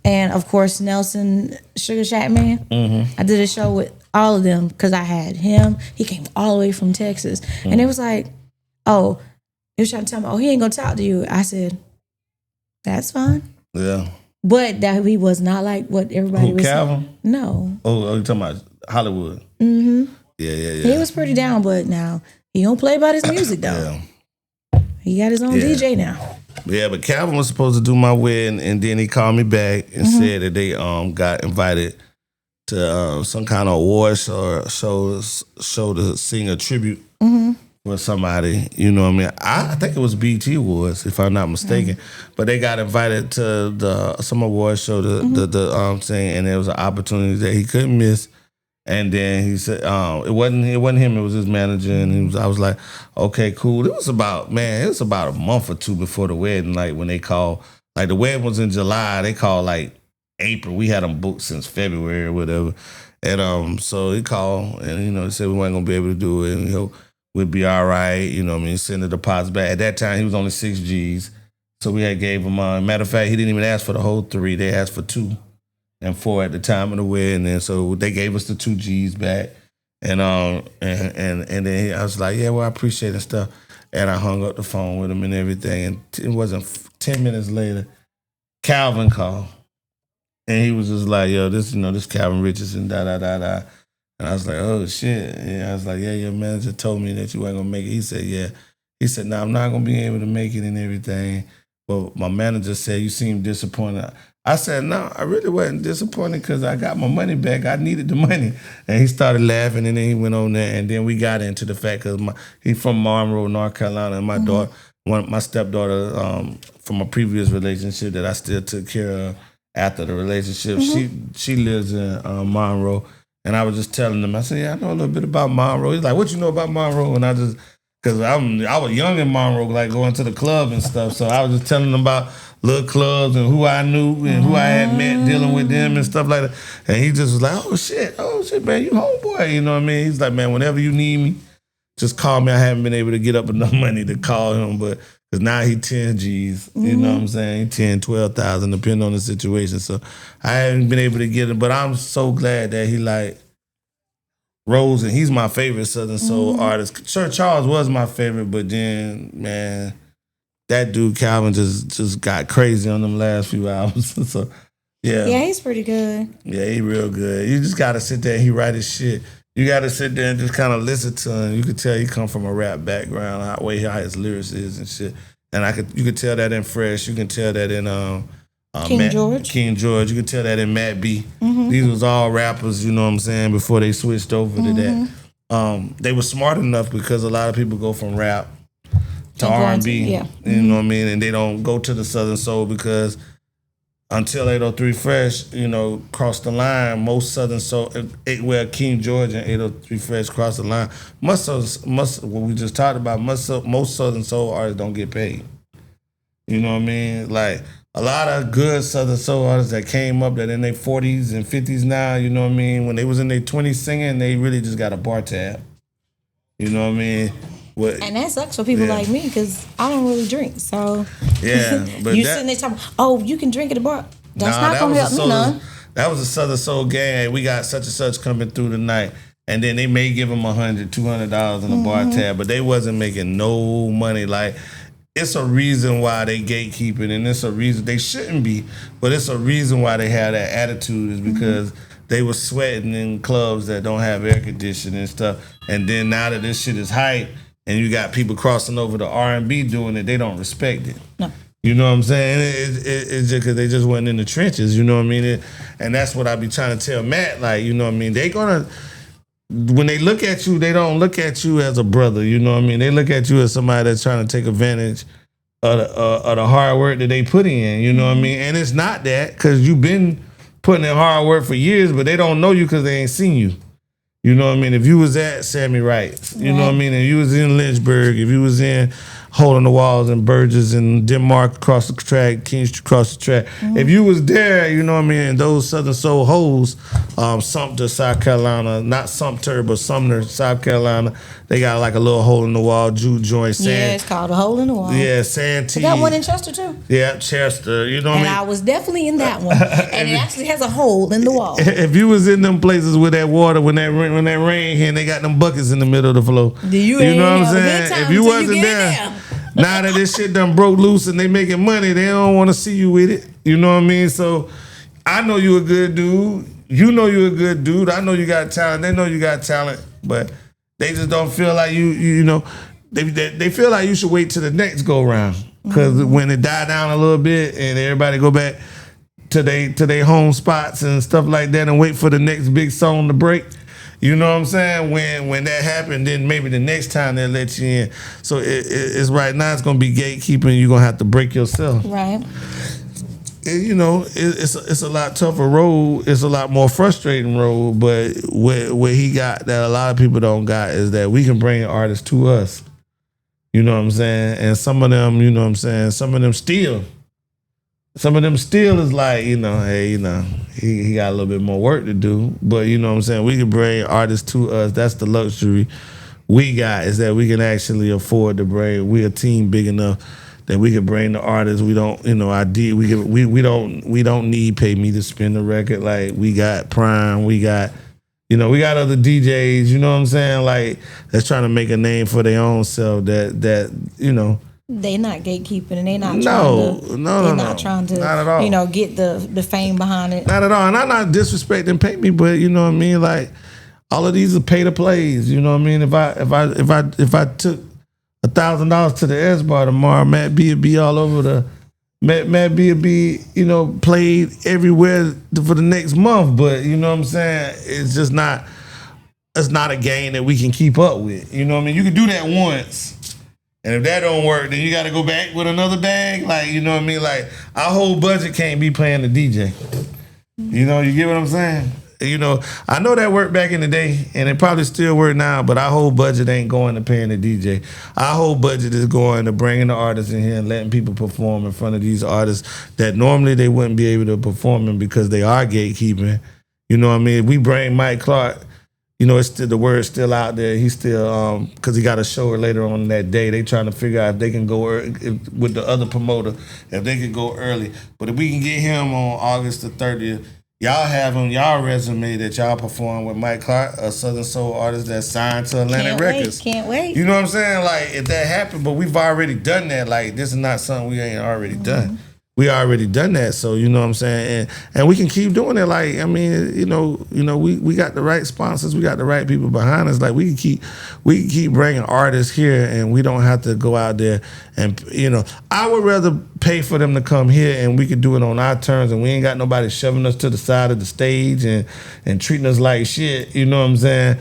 and of course Nelson Sugar Shack Man. Mm-hmm. I did a show with all of them because I had him. He came all the way from Texas, and it was like, oh. He was trying to tell me, oh, he ain't gonna talk to you. I said, that's fine. Yeah. But that he was not like what everybody was Calvin? saying. No. Oh, you're talking about Hollywood. Mm-hmm. Yeah. He was pretty down, but now he don't play about his music though. Yeah. He got his own DJ now. Yeah, but Calvin was supposed to do my wedding, and then he called me back and said that they got invited to some kind of awards or show to sing a tribute. For somebody, you know what I mean? I think it was BT Awards, if I'm not mistaken. But they got invited to some award show, the thing, and there was an opportunity that he couldn't miss. And then he said, it wasn't him, it was his manager, and I was like, okay, cool. It was about a month or two before the wedding, like when they called, like the wedding was in July, they called like April. We had them booked since February or whatever. And so he called, and you know, he said we weren't gonna be able to do it, and you know, we'd be all right, you know what I mean, send the deposits back. At that time, he was only 6 Gs. So we had gave him, matter of fact, he didn't even ask for the whole 3. They asked for 2 and 4 at the time of the wedding. And so they gave us the 2 Gs back. And then I was like, yeah, well, I appreciate it and stuff. And I hung up the phone with him and everything. And it wasn't 10 minutes later, Calvin called. And he was just like, yo, this Calvin Richardson, da-da-da-da. And I was like, oh, shit. Yeah, I was like, yeah, your manager told me that you weren't going to make it. He said, yeah. He said, no, I'm not going to be able to make it and everything. But my manager said, you seem disappointed. I said, no, I really wasn't disappointed because I got my money back. I needed the money. And he started laughing, and then he went on there. And then we got into the fact because he's from Monroe, North Carolina, and my daughter, my stepdaughter from a previous relationship that I still took care of after the relationship, she lives in Monroe. And I was just telling him, I said, yeah, I know a little bit about Monroe. He's like, what you know about Monroe? And because I was young in Monroe, like going to the club and stuff. So I was just telling him about little clubs and who I knew and who I had met dealing with them and stuff like that. And he just was like, oh shit, man, you homeboy. You know what I mean? He's like, man, whenever you need me, just call me. I haven't been able to get up enough money to call him, but because now he 10 G's, you know what I'm saying? 10, 12,000, depending on the situation. So I haven't been able to get it, but I'm so glad that he like rose, and he's my favorite Southern Soul artist. Sir Charles was my favorite, but then, man, that dude Calvin just got crazy on them last few albums. So, yeah. Yeah, he's pretty good. Yeah, he real good. You just got to sit there and he write his shit. You got to sit there and just kind of listen to him. You could tell he come from a rap background, how his lyrics is and shit. And you could tell that in Fresh. You can tell that in King George. You can tell that in Matt B. These was all rappers, you know what I'm saying, before they switched over to that. They were smart enough because a lot of people go from rap to R&B. Yeah. You know what I mean? And they don't go to the Southern Soul because until 803 Fresh, you know, crossed the line, most Southern Soul, King George and 803 Fresh crossed the line. What we just talked about, most Southern Soul artists don't get paid. You know what I mean? Like, a lot of good Southern Soul artists that came up that in their 40s and 50s now, you know what I mean? When they was in their 20s singing, they really just got a bar tab. You know what I mean? And that sucks for people like me because I don't really drink. So yeah, but you sitting there talking, oh, you can drink at the bar. That's not gonna help me none. That was a Southern Soul gang. We got such and such coming through tonight, and then they may give them $100, $200 in a bar tab, but they wasn't making no money. Like, it's a reason why they gatekeeping, and it's a reason they shouldn't be, but it's a reason why they have that attitude is because they were sweating in clubs that don't have air conditioning and stuff, and then now that this shit is hype. And you got people crossing over to R&B doing it, they don't respect it. No. You know what I'm saying? It's just because they just wasn't in the trenches, you know what I mean? And that's what I be trying to tell Matt, like, you know what I mean? They gonna, when they look at you, they don't look at you as a brother, you know what I mean? They look at you as somebody that's trying to take advantage of the hard work that they put in, you know what I mean? And it's not that, because you've been putting in hard work for years, but they don't know you because they ain't seen you. You know what I mean? If you was at Sammy Wright's, you know what I mean? If you was in Lynchburg, if you was in Hole in the Walls and Burgess and Denmark across the track, King Street across the track. If you was there, you know what I mean, those Southern Soul hoes, Sumter, South Carolina, not Sumter, but Sumner, South Carolina, they got like a little hole in the wall juke joint. Yeah, it's called a hole in the wall. Yeah, Santee. They got one in Chester too. Yeah, Chester, you know what I mean? And I was definitely in that one. And it actually has a hole in the wall. If you was in them places with that water, when that rain hit, they got them buckets in the middle of the floor. You know what I'm saying? If you wasn't there. Now that this shit done broke loose and they making money, they don't want to see you with it. You know what I mean? So I know you a good dude. You know you a good dude. I know you got talent. They know you got talent, but they just don't feel like you know, they feel like you should wait till the next go round. Because when it die down a little bit and everybody go back to their home spots and stuff like that and wait for the next big song to break. You know what I'm saying? When that happened, then maybe the next time they'll let you in. So it's right now it's gonna be gatekeeping. You're gonna have to break yourself. Right. And, you know, it's a lot tougher road. It's a lot more frustrating road. But what he got that a lot of people don't got is that we can bring artists to us. You know what I'm saying? And some of them, you know what I'm saying, some of them still is like, you know, hey, you know, he got a little bit more work to do. But you know what I'm saying? We can bring artists to us. That's the luxury we got, is that we can actually afford to bring. We a team big enough that we can bring the artists. We don't, you know, we don't need Pay Me to Spin the Record. Like, we got Prime, we got, you know, we got other DJs, you know what I'm saying? Like, that's trying to make a name for their own self that you know. They not gatekeeping and they not trying to not at all. You know, get the fame behind it. Not at all. And I'm not disrespecting Pay Me, but you know what I mean? Like, all of these are pay to plays. You know what I mean? If I took $1,000 to the S bar tomorrow, Matt B would be all over the Matt B would be, you know, played everywhere for the next month. But you know what I'm saying? It's just not a game that we can keep up with. You know what I mean? You can do that once. And if that don't work, then you got to go back with another bag. Like, you know what I mean? Like, our whole budget can't be paying the DJ. You know, you get what I'm saying? You know, I know that worked back in the day, and it probably still work now. But our whole budget ain't going to paying the DJ. Our whole budget is going to bringing the artists in here and letting people perform in front of these artists that normally they wouldn't be able to perform in because they are gatekeeping. You know what I mean? If we bring Mike Clark. You know, it's still, the word's still out there. He's still, because he got a show later on that day. They trying to figure out if they can go with the other promoter, if they can go early. But if we can get him on August the 30th, y'all have him, y'all resume that y'all perform with Mike Clark, a Southern Soul artist that's signed to Atlantic Records. Can't wait. You know what I'm saying? Like, if that happened, but we've already done that. Like, this is not something we ain't already done. We already done that, so you know what I'm saying, and we can keep doing it. Like, I mean, you know, we got the right sponsors, we got the right people behind us. Like, we can keep bringing artists here, and we don't have to go out there and, you know, I would rather pay for them to come here, and we could do it on our terms, and we ain't got nobody shoving us to the side of the stage and treating us like shit. You know what I'm saying?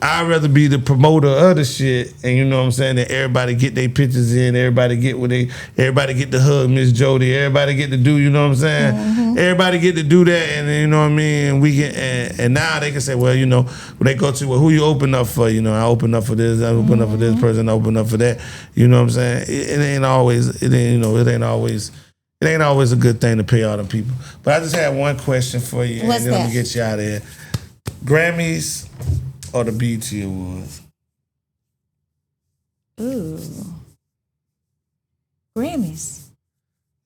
I'd rather be the promoter of the shit, and you know what I'm saying, that everybody get their pictures in, everybody get the hug Miss Jody, everybody get to do, you know what I'm saying? Mm-hmm. Everybody get to do that, and you know what I mean, and we get and now they can say, well, you know, when they go to, well, who you open up for? You know, I open up for this, I open up for this person, I open up for that. You know what I'm saying? It ain't always a good thing to pay all the people. But I just had one question for you, What's and then that? let me get you out of here. Grammys or the BET Awards? Ooh. Grammys.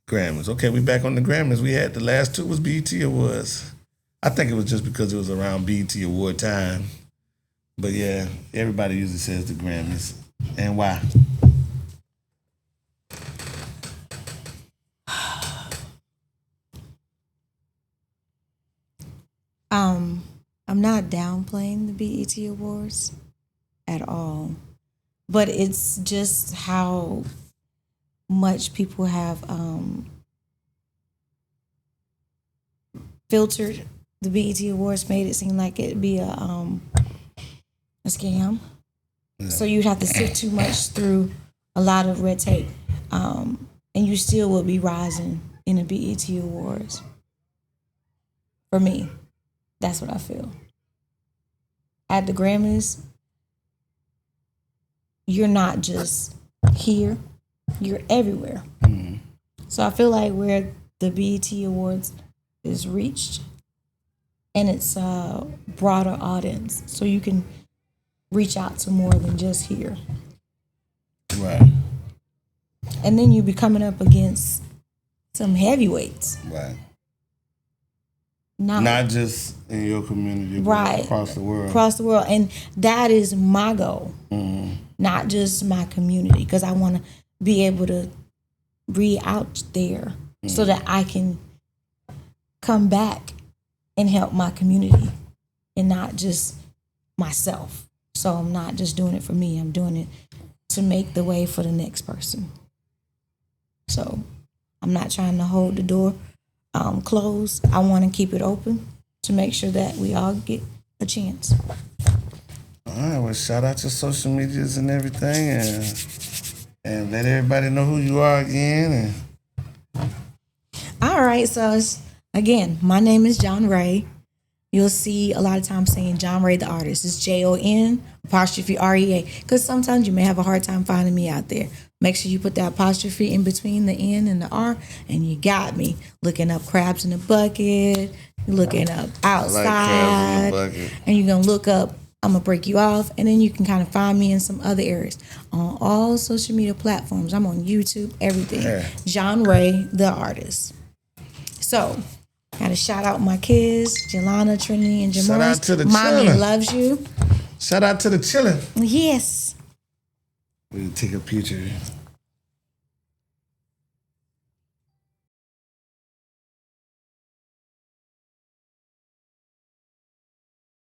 Okay, we back on the Grammys. We had the last two was BET Awards. I think it was just because it was around BET Award time. But yeah, everybody usually says the Grammys. And why? I'm not downplaying the BET Awards at all, but it's just how much people have filtered the BET Awards, made it seem like it'd be a scam. Yeah. So you'd have to sift too much through a lot of red tape, and you still would be rising in the BET Awards. For me, that's what I feel. At the Grammys, you're not just here, you're everywhere. Mm-hmm. So I feel like where the BET Awards is reached, and it's a broader audience, so you can reach out to more than just here. Right. And then you be coming up against some heavyweights. Right. Not just in your community, but right, across the world. Across the world. And that is my goal. Mm-hmm. Not just my community, because I want to be able to be out there so that I can come back and help my community and not just myself. So I'm not just doing it for me. I'm doing it to make the way for the next person. So I'm not trying to hold the door closed. I want to keep it open to make sure that we all get a chance. All right, well, shout out to social medias and everything, and let everybody know who you are again. All right, so again, my name is Jon'Rea. You'll see a lot of times saying Jon'Rea the artist. It's JON'_REA, because sometimes you may have a hard time finding me out there. Make sure you put that apostrophe in between the N and the R, and you got me. Looking up crabs in the bucket, looking up outside, and you're going to look up I'm going to break you off, and then you can kind of find me in some other areas. On all social media platforms, I'm on YouTube, everything. Yeah. Jon'Rea the artist. So, got to shout out my kids, Jelana, Trinity, and Jamar. Shout out to the Mommy chillin'. Loves you. Shout out to the chillin'. Yes. We'll take a picture.